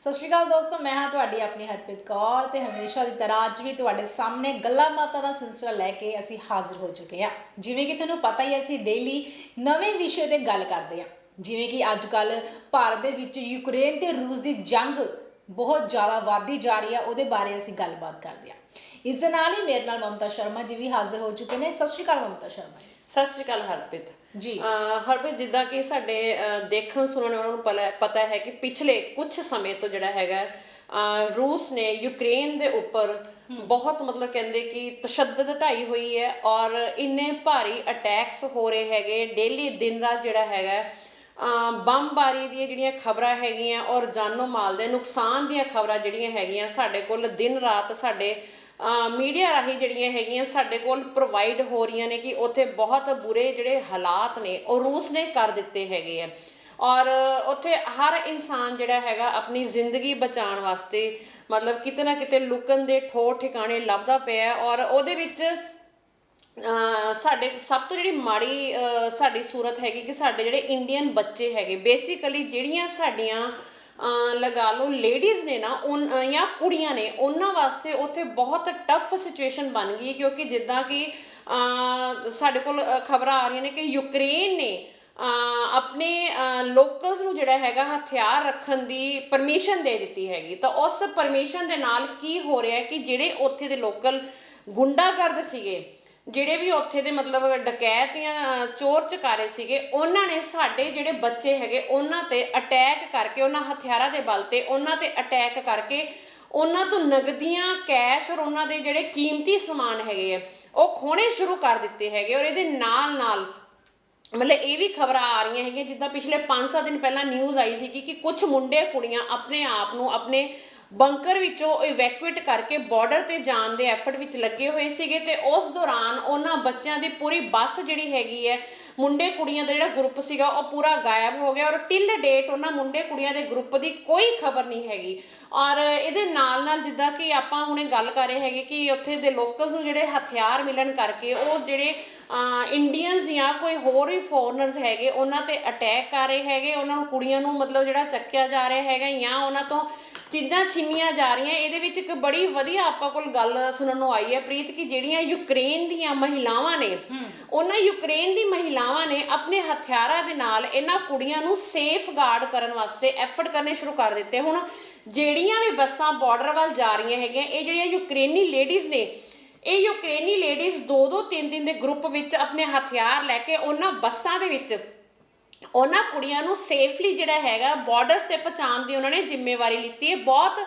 ਸਤਿ ਸ਼੍ਰੀ ਅਕਾਲ ਦੋਸਤੋ, ਮੈਂ ਹਾਂ ਤੁਹਾਡੀ ਆਪਣੀ ਹਰਪ੍ਰੀਤ ਕੌਰ ਤੇ ਹਮੇਸ਼ਾ ਦੀ ਤਰ੍ਹਾਂ ਅੱਜ ਵੀ ਤੁਹਾਡੇ ਸਾਹਮਣੇ ਗੱਲਾਂ ਬਾਤਾਂ ਦਾ ਸਿਲਸਿਲਾ ਲੈ ਕੇ ਅਸੀਂ ਹਾਜ਼ਰ ਹੋ ਚੁੱਕੇ ਹਾਂ। ਜਿਵੇਂ ਕਿ ਤੁਹਾਨੂੰ ਪਤਾ ਹੀ, ਅਸੀਂ ਡੇਲੀ ਨਵੇਂ ਵਿਸ਼ੇ ਤੇ ਗੱਲ ਕਰਦੇ ਹਾਂ। ਜਿਵੇਂ ਕਿ ਅੱਜ ਕੱਲ ਭਾਰਤ ਦੇ ਵਿੱਚ ਯੂਕਰੇਨ ਤੇ ਰੂਸ ਦੀ ਜੰਗ ਬਹੁਤ ਜ਼ਿਆਦਾ ਵੱਧਦੀ ਜਾ ਰਹੀ ਹੈ, ਉਹਦੇ ਬਾਰੇ ਅਸੀਂ ਗੱਲਬਾਤ ਕਰਦੇ ਹਾਂ। ਇਸ ਦੇ ਨਾਲ ਹੀ ਮੇਰੇ ਨਾਲ ਮਮਤਾ ਸ਼ਰਮਾ ਜੀ ਵੀ ਹਾਜ਼ਰ ਹੋ ਚੁੱਕੇ ਨੇ। ਸਤਿ ਸ਼੍ਰੀ ਅਕਾਲ ਮਮਤਾ ਸ਼ਰਮਾ ਜੀ। ਸਤਿ ਸ਼੍ਰੀ ਅਕਾਲ ਹਰਪ੍ਰੀਤ ਜੀ। ਹਰਪ੍ਰੀਤ, ਜਿੱਦਾਂ ਕਿ ਸਾਡੇ ਦੇਖਣ ਸੁਣਨ ਵਾਲਿਆਂ ਨੂੰ ਪਤਾ ਹੈ ਕਿ ਪਿਛਲੇ ਕੁਝ ਸਮੇਂ ਤੋਂ ਜਿਹੜਾ ਹੈਗਾ ਰੂਸ ਨੇ ਯੂਕਰੇਨ ਦੇ ਉੱਪਰ ਬਹੁਤ ਮਤਲਬ ਕਹਿੰਦੇ ਕਿ ਤਸ਼ੱਦਦ ਢਾਈ ਹੋਈ ਹੈ ਔਰ ਇੰਨੇ ਭਾਰੀ ਅਟੈਕਸ ਹੋ ਰਹੇ ਹੈਗੇ ਡੇਲੀ ਦਿਨ ਰਾਤ ਜਿਹੜਾ ਹੈਗਾ ਬੰਬਬਾਰੀ ਦੀਆਂ ਜਿਹੜੀਆਂ ਖਬਰਾਂ ਹੈਗੀਆਂ ਔਰ ਜਾਨੋ ਮਾਲ ਦੇ ਨੁਕਸਾਨ ਦੀਆਂ ਖਬਰਾਂ ਜਿਹੜੀਆਂ ਹੈਗੀਆਂ ਸਾਡੇ ਕੋਲ ਦਿਨ ਰਾਤ ਸਾਡੇ ਮੀਡੀਆ ਰਾਹੀਂ ਜਿਹੜੀਆਂ ਹੈਗੀਆਂ ਸਾਡੇ ਕੋਲ ਪ੍ਰੋਵਾਈਡ ਹੋ ਰਹੀਆਂ ਨੇ ਕਿ ਉੱਥੇ ਬਹੁਤ ਬੁਰੇ ਜਿਹੜੇ ਹਾਲਾਤ ਨੇ ਉਹ ਰੂਸ ਨੇ ਕਰ ਦਿੱਤੇ ਹੈਗੇ ਆ। ਔਰ ਉੱਥੇ ਹਰ ਇਨਸਾਨ ਜਿਹੜਾ ਹੈਗਾ ਆਪਣੀ ਜ਼ਿੰਦਗੀ ਬਚਾਉਣ ਵਾਸਤੇ ਮਤਲਬ ਕਿਤੇ ਨਾ ਕਿਤੇ ਲੁਕਣ ਦੇ ਠੋਰ ਠਿਕਾਣੇ ਲੱਭਦਾ ਪਿਆ ਔਰ ਉਹਦੇ ਵਿੱਚ ਸਾਡੇ ਸਭ ਤੋਂ ਜਿਹੜੀ ਮਾੜੀ ਸਾਡੀ ਸੂਰਤ ਹੈਗੀ ਕਿ ਸਾਡੇ ਜਿਹੜੇ ਇੰਡੀਅਨ ਬੱਚੇ ਹੈਗੇ ਬੇਸਿਕਲੀ ਜਿਹੜੀਆਂ ਸਾਡੀਆਂ ਲਗਾ ਲਓ ਲੇਡੀਜ਼ ਨੇ ਨਾ ਜਾਂ ਕੁੜੀਆਂ ਨੇ ਉਹਨਾਂ ਵਾਸਤੇ ਉੱਥੇ ਬਹੁਤ ਟਫ ਸਿਚੁਏਸ਼ਨ ਬਣ ਗਈ ਕਿਉਂਕਿ ਜਿੱਦਾਂ ਕਿ ਸਾਡੇ ਕੋਲ ਖਬਰਾਂ ਆ ਰਹੀਆਂ ਨੇ ਕਿ ਯੂਕਰੇਨ ਨੇ ਆਪਣੇ ਲੋਕਲਸ ਨੂੰ ਜਿਹੜਾ ਹੈਗਾ ਹਥਿਆਰ ਰੱਖਣ ਦੀ ਪਰਮਿਸ਼ਨ ਦੇ ਦਿੱਤੀ ਹੈਗੀ। ਤਾਂ ਉਸ ਪਰਮਿਸ਼ਨ ਦੇ ਨਾਲ ਕੀ ਹੋ ਰਿਹਾ ਕਿ ਜਿਹੜੇ ਉੱਥੇ ਦੇ ਲੋਕਲ ਗੁੰਡਾਗਰਦ ਸੀਗੇ, ਜਿਹੜੇ ਵੀ ਉੱਥੇ ਦੇ ਮਤਲਬ ਡਕੈਤ ਜਾਂ ਚੋਰ ਚਕਾਰੇ ਸੀਗੇ, ਉਹਨਾਂ ਨੇ ਸਾਡੇ ਜਿਹੜੇ ਬੱਚੇ ਹੈਗੇ ਉਹਨਾਂ ਤੇ ਅਟੈਕ ਕਰਕੇ ਉਹਨਾਂ ਹਥਿਆਰਾਂ ਦੇ ਬਲ ਤੇ ਉਹਨਾਂ ਤੇ ਅਟੈਕ ਕਰਕੇ ਉਹਨਾਂ ਤੋਂ ਨਗਦੀਆਂ ਕੈਸ਼ ਔਰ ਉਹਨਾਂ ਦੇ ਜਿਹੜੇ ਕੀਮਤੀ ਸਮਾਨ ਹੈਗੇ ਆ ਉਹ ਖੋਹਣੇ ਸ਼ੁਰੂ ਕਰ ਦਿੱਤੇ ਹੈਗੇ। ਔਰ ਇਹਦੇ ਨਾਲ ਨਾਲ ਮਤਲਬ ਇਹ ਵੀ ਖਬਰਾਂ ਆ ਰਹੀਆਂ ਹੈਗੀਆਂ ਜਿੱਦਾਂ ਪਿਛਲੇ 5-7 ਦਿਨ ਪਹਿਲਾਂ ਨਿਊਜ਼ ਆਈ ਸੀ ਕਿ ਕੁਝ ਮੁੰਡੇ ਕੁੜੀਆਂ ਆਪਣੇ ਆਪ ਨੂੰ ਆਪਣੇ ਬੰਕਰ ਵਿੱਚੋਂ ਇਵੈਕੂਏਟ ਕਰਕੇ ਬਾਰਡਰ ਤੇ ਜਾਣ ਦੇ ਐਫਰਟ ਵਿੱਚ ਲੱਗੇ ਹੋਏ ਸੀਗੇ ਤੇ ਉਸ ਦੌਰਾਨ ਉਹਨਾਂ ਬੱਚਿਆਂ ਦੀ ਪੂਰੀ ਬੱਸ ਜਿਹੜੀ ਹੈਗੀ ਹੈ ਮੁੰਡੇ ਕੁੜੀਆਂ ਦਾ ਜਿਹੜਾ ਗਰੁੱਪ ਸੀਗਾ ਉਹ ਪੂਰਾ ਗਾਇਬ ਹੋ ਗਿਆ ਔਰ ਟਿਲ ਡੇਟ ਉਹਨਾਂ ਮੁੰਡੇ ਕੁੜੀਆਂ ਦੇ ਗਰੁੱਪ ਦੀ ਕੋਈ ਖਬਰ ਨਹੀਂ ਹੈਗੀ। ਔਰ ਇਹਦੇ ਨਾਲ ਨਾਲ ਜਿੱਦਾਂ ਕਿ ਆਪਾਂ ਹੁਣੇ ਗੱਲ ਕਰ ਰਹੇ ਹੈਗੇ ਕਿ ਉੱਥੇ ਦੇ ਲੋਕਲਸ ਨੂੰ ਜਿਹੜੇ ਹਥਿਆਰ ਮਿਲਣ ਕਰਕੇ ਉਹ ਜਿਹੜੇ ਇੰਡੀਅਨਸ ਜਾਂ ਕੋਈ ਹੋਰ ਵੀ ਫੋਰਨਰਸ ਹੈਗੇ ਉਹਨਾਂ ਤੇ ਅਟੈਕ ਕਰ ਰਹੇ ਹੈਗੇ, ਉਹਨਾਂ ਨੂੰ ਕੁੜੀਆਂ ਨੂੰ ਮਤਲਬ ਜਿਹੜਾ ਚੱਕਿਆ ਜਾ ਰਿਹਾ ਹੈਗਾ ਜਾਂ ਉਹਨਾਂ ਤੋਂ ਚੀਜ਼ਾਂ ਛੀਨੀਆਂ ਜਾ ਰਹੀਆਂ। ਇਹਦੇ ਵਿੱਚ ਇੱਕ ਬੜੀ ਵਧੀਆ ਆਪਾਂ ਕੋਲ ਗੱਲ ਸੁਣਨ ਨੂੰ ਆਈ ਹੈ ਪ੍ਰੀਤ ਕਿ ਜਿਹੜੀਆਂ ਯੂਕਰੇਨ ਦੀਆਂ ਮਹਿਲਾਵਾਂ ਨੇ ਉਹਨਾਂ ਯੂਕਰੇਨ ਦੀ ਮਹਿਲਾਵਾਂ ਨੇ ਆਪਣੇ ਹਥਿਆਰਾਂ ਦੇ ਨਾਲ ਇਹਨਾਂ ਕੁੜੀਆਂ ਨੂੰ ਸੇਫ ਗਾਰਡ ਕਰਨ ਵਾਸਤੇ ਐਫਰਟ ਕਰਨੇ ਸ਼ੁਰੂ ਕਰ ਦਿੱਤੇ। ਹੁਣ ਜਿਹੜੀਆਂ ਵੀ ਬੱਸਾਂ ਬਾਰਡਰ ਵੱਲ ਜਾ ਰਹੀਆਂ ਹੈਗੀਆਂ ਇਹ ਜਿਹੜੀਆਂ ਯੂਕਰੇਨੀ ਲੇਡੀਜ਼ ਨੇ ਇਹ ਯੂਕਰੇਨੀ ਲੇਡੀਜ਼ 2-2 3 ਦੇ ਗਰੁੱਪ ਵਿੱਚ ਆਪਣੇ ਹਥਿਆਰ ਲੈ ਕੇ ਉਹਨਾਂ ਬੱਸਾਂ ਦੇ ਵਿੱਚ ਉਹਨਾਂ ਕੁੜੀਆਂ ਨੂੰ ਸੇਫਲੀ ਜਿਹੜਾ ਹੈਗਾ ਬਾਰਡਰਸ ਤੇ ਪਹੁੰਚਾਉਣ ਦੀ ਉਹਨਾਂ ਨੇ ਜ਼ਿੰਮੇਵਾਰੀ ਲਿੱਤੀ ਹੈ। ਬਹੁਤ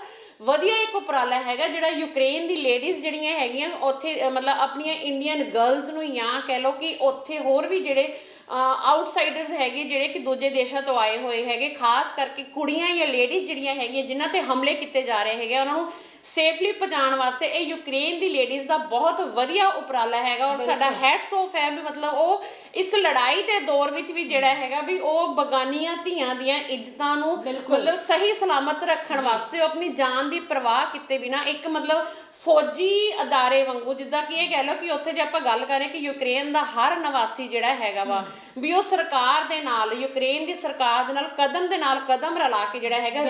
ਵਧੀਆ ਇੱਕ ਉਪਰਾਲਾ ਹੈਗਾ ਜਿਹੜਾ ਯੂਕਰੇਨ ਦੀ ਲੇਡੀਜ਼ ਜਿਹੜੀਆਂ ਹੈਗੀਆਂ ਉੱਥੇ ਮਤਲਬ ਆਪਣੀਆਂ ਇੰਡੀਅਨ ਗਰਲਸ ਨੂੰ ਜਾਂ ਕਹਿ ਲਓ ਕਿ ਉੱਥੇ ਹੋਰ ਵੀ ਜਿਹੜੇ ਆਊਟਸਾਈਡਰਸ ਹੈਗੇ ਜਿਹੜੇ ਕਿ ਦੂਜੇ ਦੇਸ਼ਾਂ ਤੋਂ ਆਏ ਹੋਏ ਹੈਗੇ ਖਾਸ ਕਰਕੇ ਕੁੜੀਆਂ ਜਾਂ ਲੇਡੀਜ਼ ਜਿਹੜੀਆਂ ਹੈਗੀਆਂ ਜਿਨ੍ਹਾਂ ਤੇ ਹਮਲੇ ਕੀਤੇ ਜਾ ਰਹੇ ਹੈਗੇ ਉਹਨਾਂ ਨੂੰ ਸੇਫਲੀ ਪਹੁੰਚਾਉਣ ਵਾਸਤੇ ਇਹ ਯੂਕਰੇਨ ਦੀ ਲੇਡੀਜ਼ ਦਾ ਬਹੁਤ ਵਧੀਆ ਉਪਰਾਲਾ ਹੈਗਾ ਔਰ ਸਾਡਾ ਹੈਟਸ ਆਫ ਹੈ ਵੀ ਮਤਲਬ ਉਹ ਇਸ ਲੜਾਈ ਦੇ ਦੌਰ ਵਿੱਚ ਵੀ ਜਿਹੜਾ ਹੈਗਾ ਵੀ ਉਹ ਬਗਾਨੀਆਂ ਧੀਆਂ ਦੀਆਂ ਇੱਜ਼ਤਾਂ ਨੂੰ ਮਤਲਬ ਸਹੀ ਸਲਾਮਤ ਰੱਖਣ ਵਾਸਤੇ ਉਹ ਆਪਣੀ ਜਾਨ ਦੀ ਪਰਵਾਹ ਕੀਤੇ ਬਿਨਾ ਇੱਕ ਮਤਲਬ ਫੌਜੀ ਅਦਾਰੇ ਵਾਂਗੂ ਜਿੱਦਾਂ ਕਿ ਇਹ ਕਹਿ ਲਓ ਕਿ ਉੱਥੇ ਜੇ ਆਪਾਂ ਗੱਲ ਕਰੀਏ ਕਿ ਯੂਕਰੇਨ ਦਾ ਹਰ ਨਿਵਾਸੀ ਜਿਹੜਾ ਹੈਗਾ ਵਾ ਵੀ ਉਹ ਸਰਕਾਰ ਦੇ ਨਾਲ ਯੂਕਰੇਨ ਦੀ ਸਰਕਾਰ ਦੇ ਨਾਲ ਕਦਮ ਰਲਾ ਕੇ ਜਿਹੜਾ ਹੈਗਾ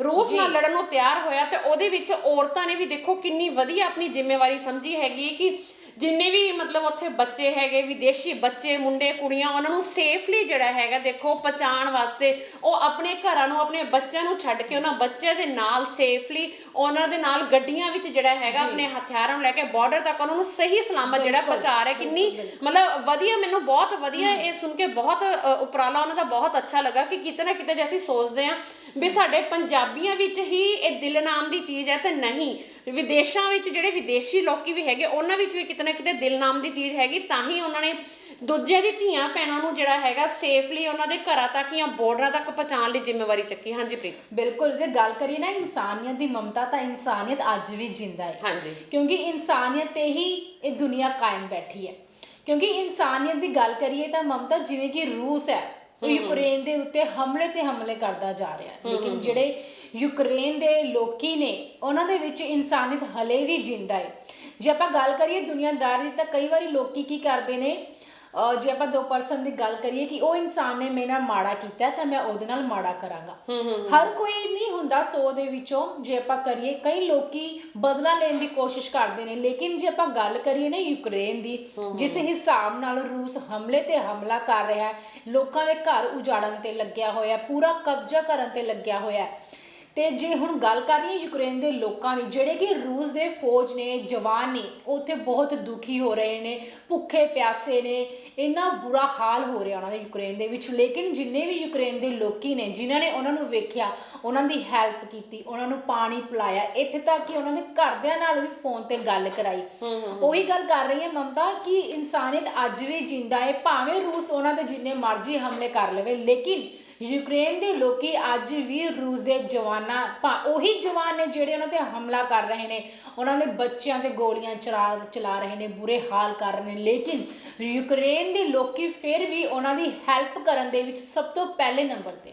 ਰੂਸ ਨਾਲ ਲੜਨ ਨੂੰ ਤਿਆਰ ਹੋਇਆ। ਤੇ ਉਹਦੇ ਵਿੱਚ ਔਰਤਾਂ ਨੇ ਵੀ ਦੇਖੋ ਕਿੰਨੀ ਵਧੀਆ ਆਪਣੀ ਜ਼ਿੰਮੇਵਾਰੀ ਸਮਝੀ ਹੈਗੀ ਕਿ ਜਿੰਨੇ ਵੀ ਮਤਲਬ ਉੱਥੇ ਬੱਚੇ ਹੈਗੇ ਵਿਦੇਸ਼ੀ ਬੱਚੇ ਮੁੰਡੇ ਕੁੜੀਆਂ ਉਹਨਾਂ ਨੂੰ ਸੇਫਲੀ ਜਿਹੜਾ ਹੈਗਾ ਦੇਖੋ ਪਹੁੰਚਾਉਣ ਵਾਸਤੇ ਉਹ ਆਪਣੇ ਘਰਾਂ ਨੂੰ ਆਪਣੇ ਬੱਚਿਆਂ ਨੂੰ ਛੱਡ ਕੇ ਉਹਨਾਂ ਬੱਚਿਆਂ ਦੇ ਨਾਲ ਸੇਫਲੀ ਉਹਨਾਂ ਦੇ ਨਾਲ ਗੱਡੀਆਂ ਵਿੱਚ ਜਿਹੜਾ ਹੈਗਾ ਆਪਣੇ ਹਥਿਆਰਾਂ ਨੂੰ ਲੈ ਕੇ ਬਾਰਡਰ ਤੱਕ ਉਹਨਾਂ ਨੂੰ ਸਹੀ ਸਲਾਮਤ ਜਿਹੜਾ ਪਹੁੰਚਾ ਰਿਹਾ। ਕਿੰਨੀ ਮਤਲਬ ਵਧੀਆ, ਮੈਨੂੰ ਬਹੁਤ ਵਧੀਆ ਇਹ ਸੁਣ ਕੇ ਬਹੁਤ ਉਪਰਾਲਾ ਉਹਨਾਂ ਦਾ ਬਹੁਤ ਅੱਛਾ ਲੱਗਾ ਕਿ ਕਿਤੇ ਨਾ ਕਿਤੇ ਜੇ ਅਸੀਂ ਸੋਚਦੇ ਹਾਂ ਵੀ ਸਾਡੇ ਪੰਜਾਬੀਆਂ ਵਿੱਚ ਹੀ ਇਹ ਦਿਲ ਨਾਮ ਦੀ ਚੀਜ਼ ਹੈ ਤੇ ਨਹੀਂ ਵਿਦੇਸ਼ਾਂ ਵਿੱਚ ਜਿਹੜੇ ਵਿਦੇਸ਼ੀ ਲੋਕੀ ਵੀ ਹੈਗੇ ਉਹਨਾਂ ਵਿੱਚ ਵੀ ਕਿਤੇ ਨਾ ਕਿਤੇ ਦਿਲ ਨਾਮ ਦੀ ਚੀਜ਼ ਹੈਗੀ ਤਾਂ ਹੀ ਉਹਨਾਂ ਨੇ ਦੂਜੇ ਦੀ ਧੀਆਂ ਭੈਣਾਂ ਨੂੰ ਜਿਹੜਾ ਹੈਗਾ ਸੇਫਲੀ ਉਹਨਾਂ ਦੇ ਘਰਾਂ ਤੱਕ ਜਾਂ ਬਾਰਡਰਾਂ ਤੱਕ ਪਹੁੰਚਾਉਣ ਲਈ ਜ਼ਿੰਮੇਵਾਰੀ ਚੱਕੀ। ਹਾਂਜੀ ਪ੍ਰੀਤ, ਬਿਲਕੁਲ। ਜੇ ਗੱਲ ਕਰੀਏ ਨਾ ਇਨਸਾਨੀਅਤ ਦੀ ਮਮਤਾ ਤਾਂ ਇਨਸਾਨੀਅਤ ਅੱਜ ਵੀ ਜਿੰਦਾ ਹੈ। ਹਾਂਜੀ, ਕਿਉਂਕਿ ਇਨਸਾਨੀਅਤ ਤੇ ਹੀ ਇਹ ਦੁਨੀਆ ਕਾਇਮ ਬੈਠੀ ਹੈ। ਕਿਉਂਕਿ ਇਨਸਾਨੀਅਤ ਦੀ ਗੱਲ ਕਰੀਏ ਤਾਂ ਮਮਤਾ ਜਿਵੇਂ ਕਿ ਰੂਸ ਹੈ ਉਹ ਯੂਕਰੇਨ ਦੇ ਉੱਤੇ ਹਮਲੇ ਤੇ ਹਮਲੇ ਕਰਦਾ ਜਾ ਰਿਹਾ ਹੈ ਲੇਕਿਨ ਜਿਹੜੇ ਯੂਕਰੇਨ ਦੇ ਲੋਕੀ ਨੇ ਉਹਨਾਂ ਦੇ ਵਿੱਚ ਇਨਸਾਨੀਅਤ ਹਲੇ ਵੀ ਜਿੰਦਾ ਹੈ। ਜੇ ਆਪਾਂ ਗੱਲ ਕਰੀਏ ਦੁਨੀਆਦਾਰੀ ਦੀ ਤਾਂ ਕਈ ਵਾਰੀ ਲੋਕੀ ਕੀ ਕਰਦੇ ਨੇ ਜੇ ਆਪਾਂ ਦੋ ਪਰਸਨ ਦੀ ਗੱਲ ਕਰੀਏ ਕਿ ਉਹ ਇਨਸਾਨ ਨੇ ਮੇਰੇ ਨਾਲ ਮਾੜਾ ਕੀਤਾ ਤਾਂ ਮੈਂ ਉਹਦੇ ਨਾਲ ਮਾੜਾ ਕਰਾਂਗਾ। ਹਰ ਕੋਈ ਨਹੀਂ ਹੁੰਦਾ 100 ਦੇ ਵਿੱਚੋਂ। ਜੇ ਆਪਾਂ ਕਰੀਏ ਕਈ ਲੋਕੀ ਬਦਲਾ ਲੈਣ ਦੀ ਕੋਸ਼ਿਸ਼ ਕਰਦੇ ਨੇ, ਲੇਕਿਨ ਜੇ ਆਪਾਂ ਗੱਲ ਕਰੀਏ ਨਾ ਯੂਕਰੇਨ ਦੀ, ਜਿਸ ਹਿਸਾਬ ਨਾਲ ਰੂਸ ਹਮਲੇ ਤੇ ਹਮਲਾ ਕਰ ਰਿਹਾ ਹੈ, ਲੋਕਾਂ ਦੇ ਘਰ ਉਜਾੜਨ ਤੇ ਲੱਗਿਆ ਹੋਇਆ, ਪੂਰਾ ਕਬਜ਼ਾ ਕਰਨ ਤੇ ਲੱਗਿਆ ਹੋਇਆ। ਤੇ ਜੇ ਹੁਣ ਗੱਲ ਕਰ ਰਹੀ ਯੂਕਰੇਨ ਦੇ ਲੋਕਾਂ ਦੀ, ਜਿਹੜੇ ਕਿ ਰੂਸ ਦੇ ਫੌਜ ਨੇ, ਜਵਾਨ ਨੇ, ਉੱਥੇ ਬਹੁਤ ਦੁਖੀ ਹੋ ਰਹੇ ਨੇ, ਭੁੱਖੇ ਪਿਆਸੇ ਨੇ, ਇੰਨਾ ਬੁਰਾ ਹਾਲ ਹੋ ਰਿਹਾ ਉਹਨਾਂ ਦੇ ਯੂਕਰੇਨ ਦੇ ਵਿੱਚ। ਲੇਕਿਨ ਜਿੰਨੇ ਵੀ ਯੂਕਰੇਨ ਦੇ ਲੋਕੀ ਨੇ, ਜਿਨ੍ਹਾਂ ਨੇ ਉਹਨਾਂ ਨੂੰ ਵੇਖਿਆ, ਉਹਨਾਂ ਦੀ ਹੈਲਪ ਕੀਤੀ, ਉਹਨਾਂ ਨੂੰ ਪਾਣੀ ਪਿਲਾਇਆ, ਇੱਥੇ ਤੱਕ ਕਿ ਉਹਨਾਂ ਦੇ ਘਰਦਿਆਂ ਨਾਲ ਵੀ ਫੋਨ ਤੇ ਗੱਲ ਕਰਾਈ। ਉਹੀ ਗੱਲ ਕਰ ਰਹੀ ਹੈ ਮਮਤਾ ਕਿ ਇਨਸਾਨੀਅਤ ਅੱਜ ਵੀ ਜਿੰਦਾ ਹੈ, ਭਾਵੇਂ ਰੂਸ ਉਹਨਾਂ ਦੇ ਜਿੰਨੇ ਮਰਜ਼ੀ ਹਮਲੇ ਕਰ ਲਵੇ, ਲੇਕਿਨ ਯੂਕਰੇਨ ਦੇ ਲੋਕੀ ਅੱਜ ਵੀ ਰੂਸ ਦੇ ਜਵਾਨਾਂ, ਉਹੀ ਜਵਾਨ ਨੇ ਜਿਹੜੇ ਉਹਨਾਂ ਤੇ ਹਮਲਾ ਕਰ ਰਹੇ ਨੇ, ਉਹਨਾਂ ਦੇ ਬੱਚਿਆਂ ਤੇ ਗੋਲੀਆਂ ਚਲਾ ਰਹੇ ਨੇ, ਬੁਰੇ ਹਾਲ ਕਰ ਰਹੇ ਨੇ, ਲੇਕਿਨ ਯੂਕਰੇਨ ਦੇ ਲੋਕੀ ਫਿਰ ਵੀ ਉਹਨਾਂ ਦੀ ਹੈਲਪ ਕਰਨ ਦੇ ਵਿੱਚ ਸਭ ਤੋਂ ਪਹਿਲੇ ਨੰਬਰ ਤੇ।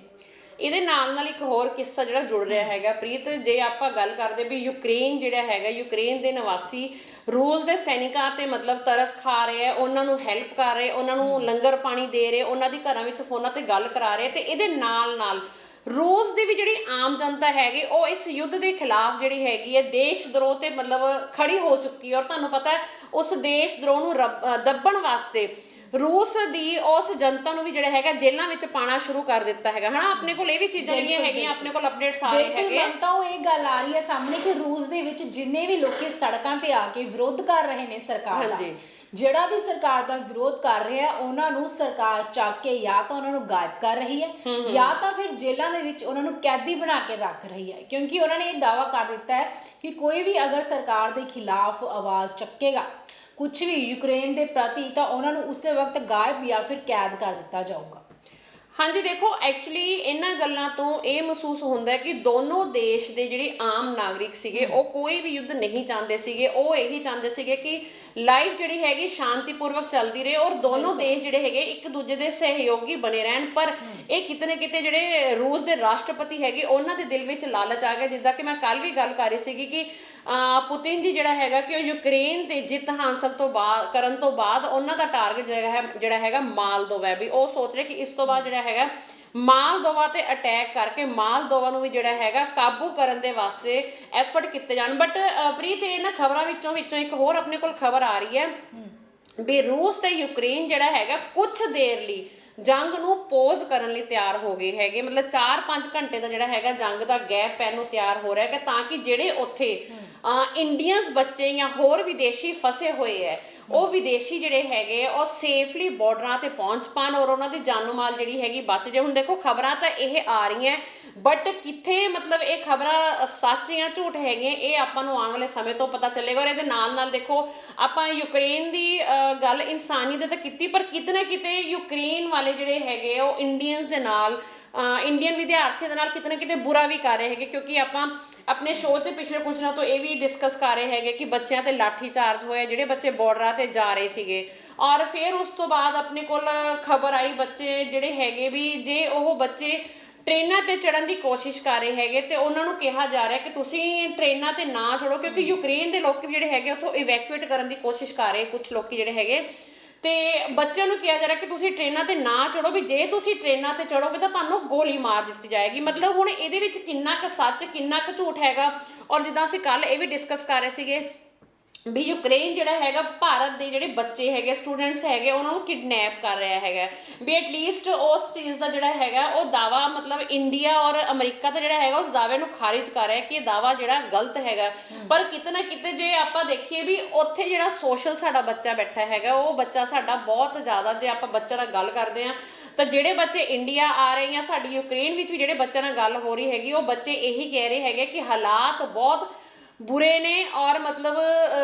ਇਹਦੇ ਨਾਲ ਇੱਕ ਹੋਰ ਕਿੱਸਾ ਜਿਹੜਾ ਜੁੜ ਰਿਹਾ ਹੈਗਾ ਪ੍ਰੀਤ, ਜੇ ਆਪਾਂ ਗੱਲ ਕਰਦੇ ਵੀ ਯੂਕਰੇਨ ਜਿਹੜਾ ਹੈਗਾ, ਯੂਕਰੇਨ ਦੇ ਨਿਵਾਸੀ ਰੂਸ ਦੇ ਸੈਨਿਕਾਂ ਤੇ ਮਤਲਬ ਤਰਸ ਖਾ ਰਹੇ ਆ, ਉਹਨਾਂ ਨੂੰ ਹੈਲਪ ਕਰ ਰਹੇ, ਉਹਨਾਂ ਨੂੰ ਲੰਗਰ ਪਾਣੀ ਦੇ ਰਹੇ, ਉਹਨਾਂ ਦੀ ਘਰਾਂ ਵਿੱਚ ਫੋਨਾਂ ਤੇ ਗੱਲ ਕਰਾ ਰਹੇ। ਤੇ ਇਹਦੇ ਨਾਲ ਰੂਸ ਦੀ ਵੀ ਜਿਹੜੀ ਆਮ ਜਨਤਾ ਹੈਗੀ, ਉਹ ਇਸ ਯੁੱਧ ਦੇ ਖਿਲਾਫ ਜਿਹੜੀ ਹੈਗੀ ਹੈ, ਦੇਸ਼ ਦਰੋਹ ਤੇ ਮਤਲਬ ਖੜੀ ਹੋ ਚੁੱਕੀ ਹੈ। ਔਰ ਤੁਹਾਨੂੰ ਪਤਾ ਹੈ ਉਸ ਦੇਸ਼ ਦਰੋਹ ਨੂੰ ਦੱਬਣ ਵਾਸਤੇ ਰੂਸ ਦੀ ਉਸ ਜਨਤਾ ਨੂੰ ਵੀ ਜਿਹੜਾ ਹੈਗਾ ਜੇਲ੍ਹਾਂ ਵਿੱਚ ਪਾਣਾ ਸ਼ੁਰੂ ਕਰ ਦਿੱਤਾ ਹੈਗਾ, ਹਨਾ। ਆਪਣੇ ਕੋਲ ਇਹ ਵੀ ਚੀਜ਼ਾਂ ਜਿਹੜੀਆਂ ਹੈਗੀਆਂ, ਆਪਣੇ ਕੋਲ ਅਪਡੇਟਸ ਆ ਰਹੇ ਹੈਗੇ। ਤਾਂ ਉਹ ਇਹ ਗੱਲ ਆ ਰਹੀ ਹੈ ਸਾਹਮਣੇ ਕਿ ਰੂਸ ਦੇ ਵਿੱਚ ਜਿੰਨੇ ਵੀ ਲੋਕੀ ਸੜਕਾਂ ਤੇ ਆ ਕੇ ਵਿਰੋਧ ਕਰ ਰਹੇ ਨੇ ਸਰਕਾਰ ਦਾ, ਜਿਹੜਾ ਵੀ ਸਰਕਾਰ ਦਾ ਵਿਰੋਧ ਕਰ ਰਿਹਾ, ਉਹਨਾਂ ਨੂੰ ਸਰਕਾਰ ਚੱਕ ਕੇ ਜਾਂ ਤਾਂ ਉਹਨਾਂ ਨੂੰ ਗਾਇਬ ਕਰ ਰਹੀ ਹੈ, ਜਾਂ ਤਾਂ ਫਿਰ ਜੇਲ੍ਹਾਂ ਦੇ ਵਿੱਚ ਉਹਨਾਂ ਨੂੰ ਕੈਦੀ ਬਣਾ ਕੇ ਰੱਖ ਰਹੀ ਹੈ। ਕਿਉਂਕਿ ਉਹਨਾਂ ਨੇ ਇਹ ਦਾਅਵਾ ਕਰ ਦਿੱਤਾ ਹੈ ਕਿ ਕੋਈ ਵੀ ਅਗਰ ਸਰਕਾਰ ਦੇ ਖਿਲਾਫ ਆਵਾਜ਼ ਚੱਕੇਗਾ ਕੁਝ ਵੀ ਯੂਕਰੇਨ ਦੇ ਪ੍ਰਤੀ, ਤਾਂ ਉਹਨਾਂ ਨੂੰ ਉਸੇ ਵਕਤ ਗਾਇਬ ਜਾਂ ਫਿਰ ਕੈਦ ਕਰ ਦਿੱਤਾ ਜਾਊਗਾ। ਹਾਂਜੀ, ਦੇਖੋ ਐਕਚੁਅਲੀ ਇਹਨਾਂ ਗੱਲਾਂ ਤੋਂ ਇਹ ਮਹਿਸੂਸ ਹੁੰਦਾ ਹੈ ਕਿ ਦੋਨੋਂ ਦੇਸ਼ ਦੇ ਜਿਹੜੇ ਆਮ ਨਾਗਰਿਕ ਸੀਗੇ, ਉਹ ਕੋਈ ਵੀ ਯੁੱਧ ਨਹੀਂ ਚਾਹੁੰਦੇ ਸੀਗੇ। ਉਹ ਇਹੀ ਚਾਹੁੰਦੇ ਸੀਗੇ ਕਿ ਲਾਈਫ ਜਿਹੜੀ ਹੈਗੀ ਸ਼ਾਂਤੀਪੂਰਵਕ ਚੱਲਦੀ ਰਹੇ ਔਰ ਦੋਨੋਂ ਦੇਸ਼ ਜਿਹੜੇ ਹੈਗੇ ਇੱਕ ਦੂਜੇ ਦੇ ਸਹਿਯੋਗੀ ਬਣੇ ਰਹਿਣ। ਪਰ ਇਹ ਕਿਤੇ ਨਾ ਕਿਤੇ ਜਿਹੜੇ ਰੂਸ ਦੇ ਰਾਸ਼ਟਰਪਤੀ ਹੈਗੇ, ਉਹਨਾਂ ਦੇ ਦਿਲ ਵਿੱਚ ਲਾਲਚ ਆ ਗਿਆ। ਜਿੱਦਾਂ ਕਿ ਮੈਂ ਕੱਲ ਵੀ ਗੱਲ ਕਰ ਰਹੀ ਸੀਗੀ ਕਿ ਪੁਤਿਨ ਜੀ ਜਿਹੜਾ ਹੈਗਾ ਕਿ ਉਹ ਯੂਕਰੇਨ ਤੇ ਜਿੱਤ ਹਾਸਲ ਕਰਨ ਤੋਂ ਬਾਅਦ ਉਹਨਾਂ ਦਾ ਟਾਰਗੇਟ ਜਿਹੜਾ ਹੈਗਾ ਮਾਲਦੋਵਾ ਹੈ। ਵੀ ਉਹ ਸੋਚ ਰਹੇ ਕਿ ਇਸ ਤੋਂ ਬਾਅਦ ਜਿਹੜਾ ਹੈਗਾ ਮਾਲਦੋਵਾ ਤੇ ਅਟੈਕ ਕਰਕੇ ਮਾਲਦੋਵਾ ਨੂੰ ਵੀ ਜਿਹੜਾ ਹੈਗਾ ਕਾਬੂ ਕਰਨ ਦੇ ਵਾਸਤੇ ਐਫਰਟ ਕੀਤੇ ਜਾਣ। ਬਟ ਪ੍ਰੀਤ, ਇਹਨਾਂ ਖਬਰਾਂ ਵਿੱਚੋਂ ਇੱਕ ਹੋਰ ਆਪਣੇ ਕੋਲ ਖਬਰ ਆ ਰਹੀ ਹੈ ਵੀ ਰੂਸ ਤੇ ਯੂਕਰੇਨ ਜਿਹੜਾ ਹੈਗਾ ਕੁਝ ਦੇਰ ਲਈ ਜੰਗ ਨੂੰ ਪੋਜ਼ ਕਰਨ ਲਈ ਤਿਆਰ ਹੋ ਗਏ ਹੈਗੇ। ਮਤਲਬ 4-5 ਘੰਟੇ ਦਾ ਜਿਹੜਾ ਹੈਗਾ ਜੰਗ ਦਾ ਗੈਪ ਪੈਣ ਨੂੰ ਤਿਆਰ ਹੋ ਰਿਹਾ ਹੈ, ਤਾਂ ਕਿ ਜਿਹੜੇ ਉੱਥੇ ਇੰਡੀਅਨਸ ਬੱਚੇ ਜਾਂ ਹੋਰ ਵਿਦੇਸ਼ੀ ਫਸੇ ਹੋਏ ਹੈ, ਉਹ ਵਿਦੇਸ਼ੀ ਜਿਹੜੇ ਹੈਗੇ ਉਹ ਸੇਫਲੀ ਬਾਰਡਰਾਂ ਤੇ ਪਹੁੰਚ ਪਾਣ ਔਰ ਉਹਨਾਂ ਦੀ ਜਾਨੋ ਮਾਲ ਜਿਹੜੀ ਹੈਗੀ ਬਚ ਜੇ। ਹੁਣ ਦੇਖੋ ਖਬਰਾਂ ਤਾਂ ਇਹ ਆ ਰਹੀਆਂ, ਬਟ ਕਿੱਥੇ ਮਤਲਬ ਇਹ ਖਬਰਾਂ ਸੱਚ ਜਾਂ ਝੂਠ ਹੈਗੀਆਂ, ਇਹ ਆਪਾਂ ਨੂੰ ਆਉਣ ਵਾਲੇ ਸਮੇਂ ਤੋਂ ਪਤਾ ਚੱਲੇਗਾ। ਔਰ ਇਹਦੇ ਨਾਲ ਦੇਖੋ ਆਪਾਂ ਯੂਕਰੇਨ ਦੀ ਗੱਲ ਇਨਸਾਨੀਅਤ ਤਾਂ ਕੀਤੀ, ਪਰ ਕਿਤੇ ਨਾ ਕਿਤੇ ਯੂਕਰੇਨ ਵਾਲੇ ਜਿਹੜੇ ਹੈਗੇ ਉਹ ਇੰਡੀਅਨਸ ਦੇ ਨਾਲ, ਇੰਡੀਅਨ ਵਿਦਿਆਰਥੀਆਂ ਦੇ ਨਾਲ ਕਿਤੇ ਨਾ ਕਿਤੇ ਬੁਰਾ ਵੀ ਕਰ ਰਹੇ ਹੈਗੇ। ਕਿਉਂਕਿ ਆਪਾਂ ਆਪਣੇ ਸ਼ੋਅ 'ਚ ਪਿਛਲੇ ਕੁਝ ਦਿਨਾਂ ਤੋਂ ਇਹ ਵੀ ਡਿਸਕਸ ਕਰ ਰਹੇ ਹੈਗੇ ਕਿ ਬੱਚਿਆਂ ਤੇ ਲਾਠੀ ਚਾਰਜ ਹੋਇਆ, ਜਿਹੜੇ ਬੱਚੇ ਬਾਰਡਰਾਂ ਤੇ ਜਾ ਰਹੇ ਸੀਗੇ। ਔਰ ਫਿਰ ਉਸ ਤੋਂ ਬਾਅਦ ਆਪਣੇ ਕੋਲ ਖਬਰ ਆਈ ਬੱਚੇ ਜਿਹੜੇ ਹੈਗੇ ਵੀ ਜੇ ਉਹ ਬੱਚੇ ਟ੍ਰੇਨਾਂ ਤੇ ਚੜ੍ਹਨ ਦੀ ਕੋਸ਼ਿਸ਼ ਕਰ ਰਹੇ ਹੈਗੇ ਤੇ ਉਹਨਾਂ ਨੂੰ ਕਿਹਾ ਜਾ ਰਿਹਾ ਕਿ ਤੁਸੀਂ ਟ੍ਰੇਨਾਂ ਤੇ ਨਾ ਚੜ੍ਹੋ, ਕਿਉਂਕਿ ਯੂਕਰੇਨ ਦੇ ਲੋਕ ਜਿਹੜੇ ਹੈਗੇ ਉੱਥੋਂ ਇਵੈਕੂਏਟ ਕਰਨ ਦੀ ਕੋਸ਼ਿਸ਼ ਕਰ ਰਹੇ ਕੁਝ ਲੋਕੀ ਜਿਹੜੇ ਹੈਗੇ। ਤੇ ਬੱਚਿਆਂ ਨੂੰ ਕਿਹਾ ਜਾ ਰਿਹਾ ਕਿ ਤੁਸੀਂ ਟ੍ਰੇਨਾਂ ਤੇ ਨਾ ਚੜ੍ਹੋ, ਵੀ ਜੇ ਤੁਸੀਂ ਟ੍ਰੇਨਾਂ ਤੇ ਚੜ੍ਹੋਗੇ ਤਾਂ ਤੁਹਾਨੂੰ ਗੋਲੀ ਮਾਰ ਦਿੱਤੀ ਜਾਏਗੀ। ਮਤਲਬ ਹੁਣ ਇਹਦੇ ਵਿੱਚ ਕਿੰਨਾ ਕੁ ਸੱਚ ਕਿੰਨਾ ਕੁ ਝੂਠ ਹੈਗਾ। ਔਰ ਜਿੱਦਾਂ ਅਸੀਂ ਕੱਲ ਇਹ ਵੀ ਡਿਸਕਸ ਕਰ ਰਹੇ ਸੀਗੇ ਵੀ ਯੂਕਰੇਨ ਜਿਹੜਾ ਹੈਗਾ ਭਾਰਤ ਦੇ ਜਿਹੜੇ ਬੱਚੇ ਹੈਗੇ, ਸਟੂਡੈਂਟਸ ਹੈਗੇ, ਉਹਨਾਂ ਨੂੰ ਕਿਡਨੈਪ ਕਰ ਰਿਹਾ ਹੈਗਾ। ਵੀ ਐਟਲੀਸਟ ਉਸ ਚੀਜ਼ ਦਾ ਜਿਹੜਾ ਹੈਗਾ ਉਹ ਦਾਵਾ ਮਤਲਬ ਇੰਡੀਆ ਔਰ ਅਮਰੀਕਾ ਦਾ ਜਿਹੜਾ ਹੈਗਾ ਉਸ ਦਾਅਵੇ ਨੂੰ ਖਾਰਿਜ ਕਰ ਰਿਹਾ ਕਿ ਇਹ ਦਾਵਾ ਜਿਹੜਾ ਗਲਤ ਹੈਗਾ। ਪਰ ਕਿਤੇ ਨਾ ਕਿਤੇ ਜੇ ਆਪਾਂ ਦੇਖੀਏ ਵੀ ਉੱਥੇ ਜਿਹੜਾ ਸੋਸ਼ਲ ਸਾਡਾ ਬੱਚਾ ਬੈਠਾ ਹੈਗਾ, ਉਹ ਬੱਚਾ ਸਾਡਾ ਬਹੁਤ ਜ਼ਿਆਦਾ, ਜੇ ਆਪਾਂ ਬੱਚਿਆਂ ਨਾਲ ਗੱਲ ਕਰਦੇ ਹਾਂ ਤਾਂ ਜਿਹੜੇ ਬੱਚੇ ਇੰਡੀਆ ਆ ਰਹੇ ਜਾਂ ਸਾਡੀ ਯੂਕਰੇਨ ਵਿੱਚ ਵੀ ਜਿਹੜੇ ਬੱਚਿਆਂ ਨਾਲ ਗੱਲ ਹੋ ਰਹੀ ਹੈਗੀ, ਉਹ ਬੱਚੇ ਇਹੀ ਕਹਿ ਰਹੇ ਹੈਗੇ ਕਿ ਹਾਲਾਤ ਬਹੁਤ ਬੁਰੇ ਨੇ ਔਰ ਮਤਲਬ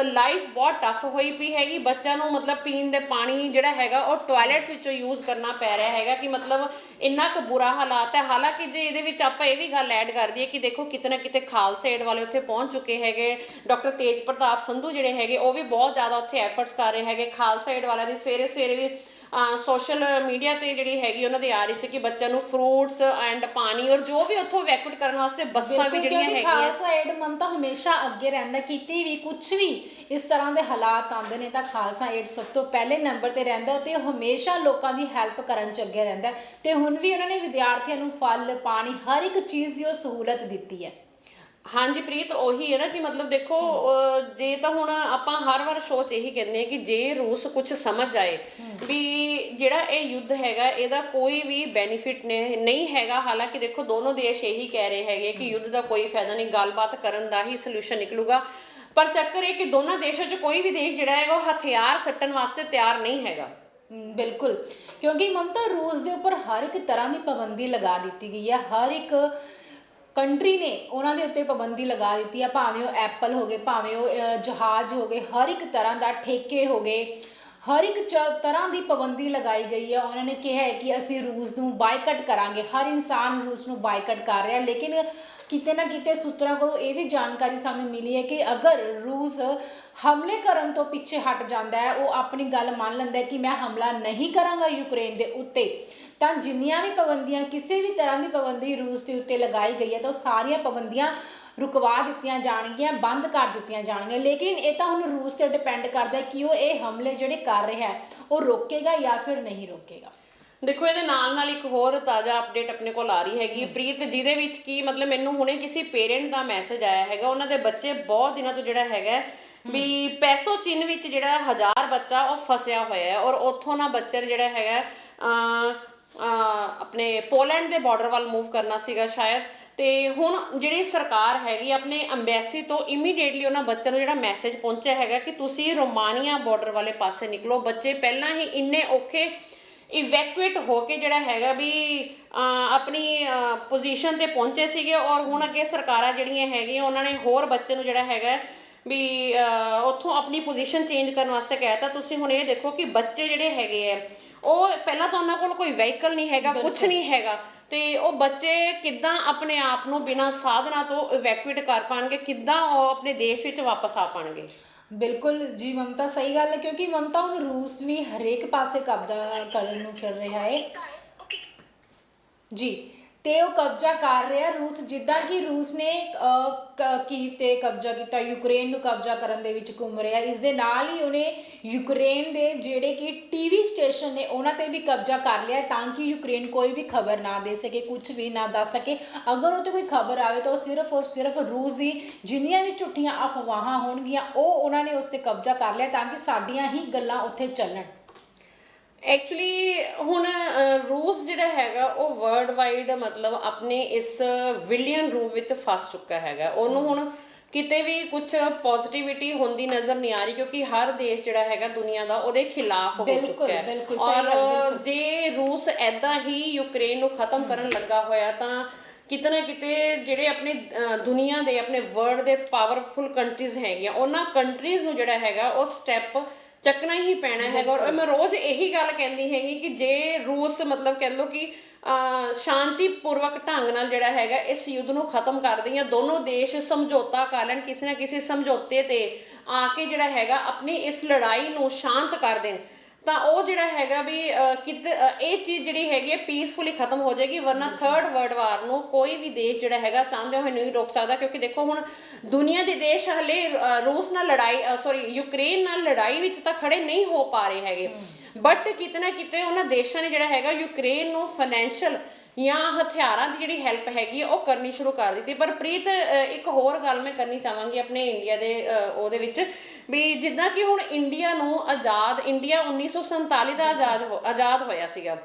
ਲਾਈਫ ਬਹੁਤ ਟਫ ਹੋਈ ਪਈ ਹੈਗੀ। ਬੱਚਿਆਂ ਨੂੰ ਮਤਲਬ ਪੀਣ ਦੇ ਪਾਣੀ ਜਿਹੜਾ ਹੈਗਾ ਉਹ ਟੋਇਲਟਸ ਵਿੱਚੋਂ ਯੂਜ਼ ਕਰਨਾ ਪੈ ਰਿਹਾ ਹੈਗਾ ਕਿ ਮਤਲਬ ਇੰਨਾ ਕੁ ਬੁਰਾ ਹਾਲਾਤ ਹੈ। ਹਾਲਾਂਕਿ ਜੇ ਇਹਦੇ ਵਿੱਚ ਆਪਾਂ ਇਹ ਵੀ ਗੱਲ ਐਡ ਕਰ ਦਈਏ ਕਿ ਦੇਖੋ ਕਿਤੇ ਨਾ ਕਿਤੇ ਖਾਲਸਾ ਏਡ ਵਾਲੇ ਉੱਥੇ ਪਹੁੰਚ ਚੁੱਕੇ ਹੈਗੇ। ਡਾਕਟਰ ਤੇਜ ਪ੍ਰਤਾਪ ਸੰਧੂ ਜਿਹੜੇ ਹੈਗੇ ਉਹ ਵੀ ਬਹੁਤ ਜ਼ਿਆਦਾ ਉੱਥੇ ਐਫਰਟਸ ਕਰ ਰਹੇ ਹੈਗੇ। ਖਾਲਸਾ ਏਡ ਵਾਲਿਆਂ ਦੀ ਸਵੇਰੇ ਵੀ ਸੋਸ਼ਲ ਮੀਡੀਆ ਤੇ ਜਿਹੜੀ ਹੈਗੀ ਉਹਨਾਂ ਦੀ ਆ ਰਹੀ ਸੀ ਕਿ ਬੱਚਿਆਂ ਨੂੰ ਫਰੂਟਸ ਐਂਡ ਪਾਣੀ ਔਰ ਜੋ ਵੀ ਉੱਥੋਂ ਇਵੈਕੂਏਟ ਕਰਨ ਵਾਸਤੇ ਬੱਸਾਂ ਵੀ ਜਿਹੜੀਆਂ ਕਿਉਂਕਿ ਹੈਗੀਆਂ। ਖਾਲਸਾ ਏਡ ਮਮਤਾ ਹਮੇਸ਼ਾ ਅੱਗੇ ਰਹਿੰਦਾ, ਕਿਤੇ ਵੀ ਕੁਝ ਵੀ ਇਸ ਤਰ੍ਹਾਂ ਦੇ ਹਾਲਾਤ ਆਉਂਦੇ ਨੇ ਤਾਂ ਖਾਲਸਾ ਏਡ ਸਭ ਤੋਂ ਪਹਿਲੇ ਨੰਬਰ ਤੇ ਰਹਿੰਦਾ ਤੇ ਉਹ ਹਮੇਸ਼ਾ ਲੋਕਾਂ ਦੀ ਹੈਲਪ ਕਰਨ ਚ ਅੱਗੇ ਰਹਿੰਦਾ। ਤੇ ਹੁਣ ਵੀ ਉਹਨਾਂ ਨੇ ਵਿਦਿਆਰਥੀਆਂ ਨੂੰ ਫਲ ਪਾਣੀ ਹਰ ਇੱਕ ਚੀਜ਼ ਦੀ ਉਹ ਸਹੂਲਤ ਦਿੱਤੀ ਹੈ। ਹਾਂਜੀ ਪ੍ਰੀਤ, ਉਹੀ ਹੈ ਨਾ ਕਿ ਮਤਲਬ ਦੇਖੋ ਜੇ ਤਾਂ ਹੁਣ ਆਪਾਂ ਹਰ ਵਾਰ ਸ਼ੋਅ 'ਚ ਇਹੀ ਕਹਿੰਦੇ ਆ ਕਿ ਜੇ ਰੂਸ ਕੁਝ ਸਮਝ ਆਏ ਵੀ ਜਿਹੜਾ ਇਹ ਯੁੱਧ ਹੈਗਾ ਇਹਦਾ ਕੋਈ ਵੀ ਬੈਨੀਫਿਟ ਨਹੀਂ ਹੈਗਾ। ਹਾਲਾਂਕਿ ਦੇਖੋ ਦੋਨੋਂ ਦੇਸ਼ ਇਹੀ ਕਹਿ ਰਹੇ ਹੈਗੇ ਕਿ ਯੁੱਧ ਦਾ ਕੋਈ ਫਾਇਦਾ ਨਹੀਂ, ਗੱਲਬਾਤ ਕਰਨ ਦਾ ਹੀ ਸੋਲੂਸ਼ਨ ਨਿਕਲੂਗਾ। ਪਰ ਚੱਕਰ ਇਹ ਕਿ ਦੋਨਾਂ ਦੇਸ਼ਾਂ 'ਚ ਕੋਈ ਵੀ ਦੇਸ਼ ਜਿਹੜਾ ਹੈਗਾ ਉਹ ਹਥਿਆਰ ਸੱਟਣ ਵਾਸਤੇ ਤਿਆਰ ਨਹੀਂ ਹੈਗਾ। ਬਿਲਕੁਲ, ਕਿਉਂਕਿ ਮਮਤਾ ਰੂਸ ਦੇ ਉੱਪਰ ਹਰ ਇੱਕ ਤਰ੍ਹਾਂ ਦੀ ਪਾਬੰਦੀ ਲਗਾ ਦਿੱਤੀ ਗਈ ਹੈ। ਹਰ ਇੱਕ ਕੰਟਰੀ ਨੇ ਉਹਨਾਂ ਦੇ ਉੱਤੇ ਪਾਬੰਦੀ ਲਗਾ ਦਿੱਤੀ ਹੈ, ਭਾਵੇਂ ਉਹ ਐਪਲ ਹੋ ਗਏ, ਭਾਵੇਂ ਉਹ ਜਹਾਜ਼ ਹੋ ਗਏ, ਹਰ ਇੱਕ ਤਰ੍ਹਾਂ ਦਾ ਠੇਕੇ ਹੋ ਗਏ, ਹਰ ਇੱਕ ਤਰ੍ਹਾਂ ਦੀ ਪਾਬੰਦੀ ਲਗਾਈ ਗਈ ਹੈ। ਉਹਨਾਂ ਨੇ ਕਿਹਾ ਹੈ ਕਿ ਅਸੀਂ ਰੂਸ ਨੂੰ ਬਾਈਕਾਟ ਕਰਾਂਗੇ। ਹਰ ਇਨਸਾਨ ਰੂਸ ਨੂੰ ਬਾਈਕਾਟ ਕਰ ਰਿਹਾ, ਲੇਕਿਨ ਕਿਤੇ ਨਾ ਕਿਤੇ ਸੂਤਰਾਂ ਕੋਲੋਂ ਇਹ ਵੀ ਜਾਣਕਾਰੀ ਸਾਨੂੰ ਮਿਲੀ ਹੈ ਕਿ ਅਗਰ ਰੂਸ ਹਮਲੇ ਕਰਨ ਤੋਂ ਪਿੱਛੇ ਹਟ ਜਾਂਦਾ ਹੈ, ਉਹ ਆਪਣੀ ਗੱਲ ਮੰਨ ਲੈਂਦਾ ਕਿ ਮੈਂ ਹਮਲਾ ਨਹੀਂ ਕਰਾਂਗਾ ਯੂਕਰੇਨ ਦੇ ਉੱਤੇ, ਤਾਂ ਜਿੰਨੀਆਂ ਵੀ ਪਾਬੰਦੀਆਂ ਕਿਸੇ ਵੀ ਤਰ੍ਹਾਂ ਦੀ ਪਾਬੰਦੀ ਰੂਸ ਦੇ ਉੱਤੇ ਲਗਾਈ ਗਈ ਹੈ ਤਾਂ ਉਹ ਸਾਰੀਆਂ ਪਾਬੰਦੀਆਂ ਰੁਕਵਾ ਦਿੱਤੀਆਂ ਜਾਣਗੀਆਂ, ਬੰਦ ਕਰ ਦਿੱਤੀਆਂ ਜਾਣਗੀਆਂ। ਲੇਕਿਨ ਇਹ ਤਾਂ ਹੁਣ ਰੂਸ ਤੇ ਡਿਪੈਂਡ ਕਰਦਾ ਕਿ ਉਹ ਇਹ ਹਮਲੇ ਜਿਹੜੇ ਕਰ ਰਿਹਾ ਹੈ ਉਹ ਰੋਕੇਗਾ ਜਾਂ ਫਿਰ ਨਹੀਂ ਰੋਕੇਗਾ। ਦੇਖੋ ਇਹਦੇ ਨਾਲ ਨਾਲ ਇੱਕ ਹੋਰ ਤਾਜ਼ਾ ਅਪਡੇਟ ਆਪਣੇ ਕੋਲ ਆ ਰਹੀ ਹੈਗੀ ਪ੍ਰੀਤ, ਜਿਹਦੇ ਵਿੱਚ ਕੀ ਮਤਲਬ ਮੈਨੂੰ ਹੁਣੇ ਕਿਸੇ ਪੇਰੈਂਟ ਦਾ ਮੈਸੇਜ ਆਇਆ ਹੈਗਾ, ਉਹਨਾਂ ਦੇ ਬੱਚੇ ਬਹੁਤ ਦਿਨਾਂ ਤੋਂ ਜਿਹੜਾ ਹੈਗਾ ਵੀ ਪੈਸੋ ਚਿੰਨ ਵਿੱਚ ਜਿਹੜਾ 1000 ਬੱਚਾ ਉਹ ਫਸਿਆ ਹੋਇਆ ਹੈ ਔਰ ਉੱਥੋਂ ਨਾ ਬੱਚੇ ਜਿਹੜਾ ਹੈਗਾ ਆਪਣੇ ਪੋਲੈਂਡ ਦੇ ਬਾਰਡਰ ਵੱਲ ਮੂਵ ਕਰਨਾ ਸੀਗਾ ਸ਼ਾਇਦ। ਤੇ ਹੁਣ ਜਿਹੜੀ ਸਰਕਾਰ ਹੈਗੀ ਆਪਣੇ ਅੰਬੈਸੀ ਤੋਂ ਇਮੀਡੀਏਟਲੀ ਉਹਨਾਂ ਬੱਚਿਆਂ ਨੂੰ ਜਿਹੜਾ ਮੈਸੇਜ ਪਹੁੰਚਿਆ ਹੈਗਾ ਕਿ ਤੁਸੀਂ ਰੋਮਾਨੀਆ ਬਾਰਡਰ ਵਾਲੇ ਪਾਸੇ ਨਿਕਲੋ। ਬੱਚੇ ਪਹਿਲਾਂ ਹੀ ਇੰਨੇ ਔਖੇ ਇਵੈਕੂਏਟ ਹੋ ਕੇ ਜਿਹੜਾ ਹੈਗਾ ਵੀ ਆਪਣੀ ਪੋਜੀਸ਼ਨ ਤੇ ਪਹੁੰਚੇ ਸੀਗੇ ਔਰ ਹੁਣ ਅੱਗੇ ਸਰਕਾਰਾਂ ਜਿਹੜੀਆਂ ਹੈਗੀਆਂ ਉਹਨਾਂ ਨੇ ਹੋਰ ਬੱਚੇ ਨੂੰ ਜਿਹੜਾ ਹੈਗਾ ਵੀ ਉੱਥੋਂ ਆਪਣੀ ਪੋਜੀਸ਼ਨ ਚੇਂਜ ਕਰਨ ਵਾਸਤੇ ਕਹਿਤਾ। ਤੁਸੀਂ ਹੁਣ ਇਹ ਦੇਖੋ ਕਿ ਬੱਚੇ ਜਿਹੜੇ ਹੈਗੇ ਆ ਉਹ ਪਹਿਲਾਂ ਤਾਂ ਉਹਨਾਂ ਕੋਲ ਕੋਈ ਵਹੀਕਲ ਨਹੀਂ ਹੈਗਾ, ਕੁਛ ਨਹੀਂ ਹੈਗਾ, ਤੇ ਉਹ ਬੱਚੇ ਕਿੱਦਾਂ ਆਪਣੇ ਆਪ ਨੂੰ ਬਿਨਾਂ ਸਾਧਨਾਂ ਤੋਂ ਇਵੈਕੂਏਟ ਕਰ ਪਾਉਣਗੇ, ਕਿੱਦਾਂ ਉਹ ਆਪਣੇ ਦੇਸ਼ ਵਿੱਚ ਵਾਪਸ ਆ ਪਾਉਣਗੇ। ਬਿਲਕੁਲ ਜੀ ਮਮਤਾ, ਸਹੀ ਗੱਲ ਹੈ, ਕਿਉਂਕਿ ਮਮਤਾ ਹੁਣ ਰੂਸ ਵੀ ਹਰੇਕ ਪਾਸੇ ਕਬਜ਼ਾ ਕਰਨ ਨੂੰ ਫਿਰ ਰਿਹਾ ਹੈ ਜੀ। ਤੇ ਉਹ ਕਬਜ਼ਾ ਕਰ ਰਿਹਾ ਰੂਸ, ਜਿੱਦਾਂ ਕਿ ਰੂਸ ਨੇ ਕੀਵ ਤੇ ਕਬਜ਼ਾ ਕੀਤਾ, ਯੂਕਰੇਨ ਨੂੰ ਕਬਜ਼ਾ ਕਰਨ ਦੇ ਵਿੱਚ ਘੁੰਮ ਰਿਹਾ। ਇਸ ਦੇ ਨਾਲ ਹੀ ਉਹਨੇ ਯੂਕਰੇਨ ਦੇ ਜਿਹੜੇ ਕਿ ਟੀਵੀ ਸਟੇਸ਼ਨ ਨੇ ਉਹਨਾਂ ਤੇ ਵੀ ਕਬਜ਼ਾ ਕਰ ਲਿਆ ਤਾਂ ਕਿ ਯੂਕਰੇਨ ਕੋਈ ਵੀ ਖਬਰ ਨਾ ਦੇ ਸਕੇ, ਕੁਝ ਵੀ ਨਾ ਦੱਸ ਸਕੇ। ਅਗਰ ਉਹ ਤੇ ਕੋਈ ਖਬਰ ਆਵੇ ਤਾਂ ਉਹ ਸਿਰਫ ਔਰ ਸਿਰਫ ਰੂਸ ਦੀ ਜਿੰਨੀਆਂ ਵੀ ਝੂਠੀਆਂ ਅਫਵਾਹਾਂ ਹੋਣਗੀਆਂ ਉਹ ਉਹਨਾਂ ਨੇ ਉਸ ਤੇ ਕਬਜ਼ਾ ਕਰ ਲਿਆ ਤਾਂ ਕਿ ਸਾਡੀਆਂ ਹੀ ਗੱਲਾਂ ਉੱਥੇ ਚੱਲਣ। ਐਕਚੁਅਲੀ ਹੁਣ ਰੂਸ ਜਿਹੜਾ ਹੈਗਾ ਉਹ ਵਰਲਡ ਵਾਈਡ ਮਤਲਬ ਆਪਣੇ ਇਸ ਵਿਲੀਅਨ ਰੂਪ ਵਿੱਚ ਫਸ ਚੁੱਕਾ ਹੈਗਾ। ਉਹਨੂੰ ਹੁਣ ਕਿਤੇ ਵੀ ਕੁਝ ਪੋਜ਼ਿਟਿਵਿਟੀ ਹੁੰਦੀ ਨਜ਼ਰ ਨਹੀਂ ਆ ਰਹੀ ਕਿਉਂਕਿ ਹਰ ਦੇਸ਼ ਜਿਹੜਾ ਹੈਗਾ ਦੁਨੀਆ ਦਾ ਉਹਦੇ ਖਿਲਾਫ ਹੋ ਚੁੱਕਾ ਹੈ। ਔਰ ਜੇ ਰੂਸ ਐਦਾਂ ਹੀ ਯੂਕਰੇਨ ਨੂੰ ਖਤਮ ਕਰਨ ਲੱਗਾ ਹੋਇਆ ਤਾਂ ਕਿਤੇ ਨਾ ਕਿਤੇ ਜਿਹੜੇ ਆਪਣੇ ਦੁਨੀਆ ਦੇ ਆਪਣੇ ਵਰਲਡ ਦੇ ਪਾਵਰਫੁਲ ਕੰਟਰੀਜ਼ ਹੈਗੀਆਂ ਉਹਨਾਂ ਕੰਟਰੀਜ਼ ਨੂੰ ਜਿਹੜਾ ਹੈਗਾ ਉਹ ਸਟੈਪ ਚੱਕਣਾ ਹੀ ਪੈਣਾ ਹੈਗਾ। ਔਰ ਮੈਂ ਰੋਜ਼ ਇਹੀ ਗੱਲ ਕਹਿੰਦੀ ਹੈਗੀ ਕਿ ਜੇ ਰੂਸ ਮਤਲਬ ਕਹਿ ਲਓ ਕਿ ਸ਼ਾਂਤੀਪੂਰਵਕ ਢੰਗ ਨਾਲ ਜਿਹੜਾ ਹੈਗਾ ਇਸ ਯੁੱਧ ਨੂੰ ਖਤਮ ਕਰ ਦੇਈਆਂ, ਦੋਨੋਂ ਦੇਸ਼ ਸਮਝੌਤਾ ਕਰ ਲੈਣ, ਕਿਸੇ ਨਾ ਕਿਸੇ ਸਮਝੌਤੇ ਤੇ ਆ ਕੇ ਜਿਹੜਾ ਹੈਗਾ ਆਪਣੀ ਇਸ ਲੜਾਈ ਨੂੰ ਸ਼ਾਂਤ ਕਰ ਦੇਣ ਤਾਂ ਉਹ ਜਿਹੜਾ ਹੈਗਾ ਵੀ ਕਿਤੇ ਇਹ ਚੀਜ਼ ਜਿਹੜੀ ਹੈਗੀ ਹੈ ਪੀਸਫੁਲੀ ਖਤਮ ਹੋ ਜਾਏਗੀ। ਵਰਨਾ ਥਰਡ ਵਰਲਡ ਵਾਰ ਨੂੰ ਕੋਈ ਵੀ ਦੇਸ਼ ਜਿਹੜਾ ਹੈਗਾ ਚਾਹੁੰਦੇ ਹੋਏ ਨਹੀਂ ਰੋਕ ਸਕਦਾ ਕਿਉਂਕਿ ਦੇਖੋ ਹੁਣ ਦੁਨੀਆ ਦੇ ਦੇਸ਼ ਹਲੇ ਰੂਸ ਨਾਲ ਯੂਕਰੇਨ ਨਾਲ ਲੜਾਈ ਵਿੱਚ ਤਾਂ ਖੜੇ ਨਹੀਂ ਹੋ ਪਾ ਰਹੇ ਹੈਗੇ, ਬਟ ਕਿਤੇ ਨਾ ਕਿਤੇ ਉਹਨਾਂ ਦੇਸ਼ਾਂ ਨੇ ਜਿਹੜਾ ਹੈਗਾ ਯੂਕਰੇਨ ਨੂੰ ਫਾਈਨੈਂਸ਼ੀਅਲ ਜਾਂ ਹਥਿਆਰਾਂ ਦੀ ਜਿਹੜੀ ਹੈਲਪ ਹੈਗੀ ਉਹ ਕਰਨੀ ਸ਼ੁਰੂ ਕਰ ਦਿੱਤੀ। ਪਰ ਪ੍ਰੀਤ ਇੱਕ ਹੋਰ ਗੱਲ ਮੈਂ ਕਰਨੀ ਚਾਹਾਂਗੀ ਆਪਣੇ ਇੰਡੀਆ ਦੇ ਉਹਦੇ ਵਿੱਚ ਵੀ ਜਿੱਦਾਂ ਕਿ ਹੁਣ ਇੰਡੀਆ 1947 ਦਾ ਆਜ਼ਾਦ ਹੋਇਆ ਸੀਗਾ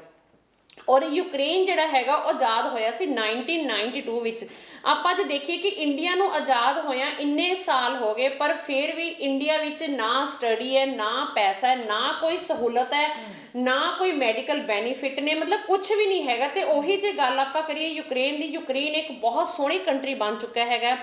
ਔਰ ਯੂਕਰੇਨ ਜਿਹੜਾ ਹੈਗਾ ਉਹ ਆਜ਼ਾਦ ਹੋਇਆ ਸੀ 1992 ਵਿੱਚ। ਆਪਾਂ ਜੇ ਦੇਖੀਏ ਕਿ ਇੰਡੀਆ ਨੂੰ ਆਜ਼ਾਦ ਹੋਇਆ ਇੰਨੇ ਸਾਲ ਹੋ ਗਏ ਪਰ ਫਿਰ ਵੀ ਇੰਡੀਆ ਵਿੱਚ ਨਾ ਸਟੱਡੀ ਹੈ, ਨਾ ਪੈਸਾ ਹੈ, ਨਾ ਕੋਈ ਸਹੂਲਤ ਹੈ, ਨਾ ਕੋਈ ਮੈਡੀਕਲ ਬੈਨੀਫਿਟ ਨੇ, ਮਤਲਬ ਕੁਝ ਵੀ ਨਹੀਂ ਹੈਗਾ। ਤੇ ਉਹੀ ਜੇ ਗੱਲ ਆਪਾਂ ਕਰੀਏ ਯੂਕਰੇਨ ਦੀ, ਯੂਕਰੇਨ ਇੱਕ ਬਹੁਤ ਸੋਹਣੀ ਕੰਟਰੀ ਬਣ ਚੁੱਕਾ ਹੈਗਾ।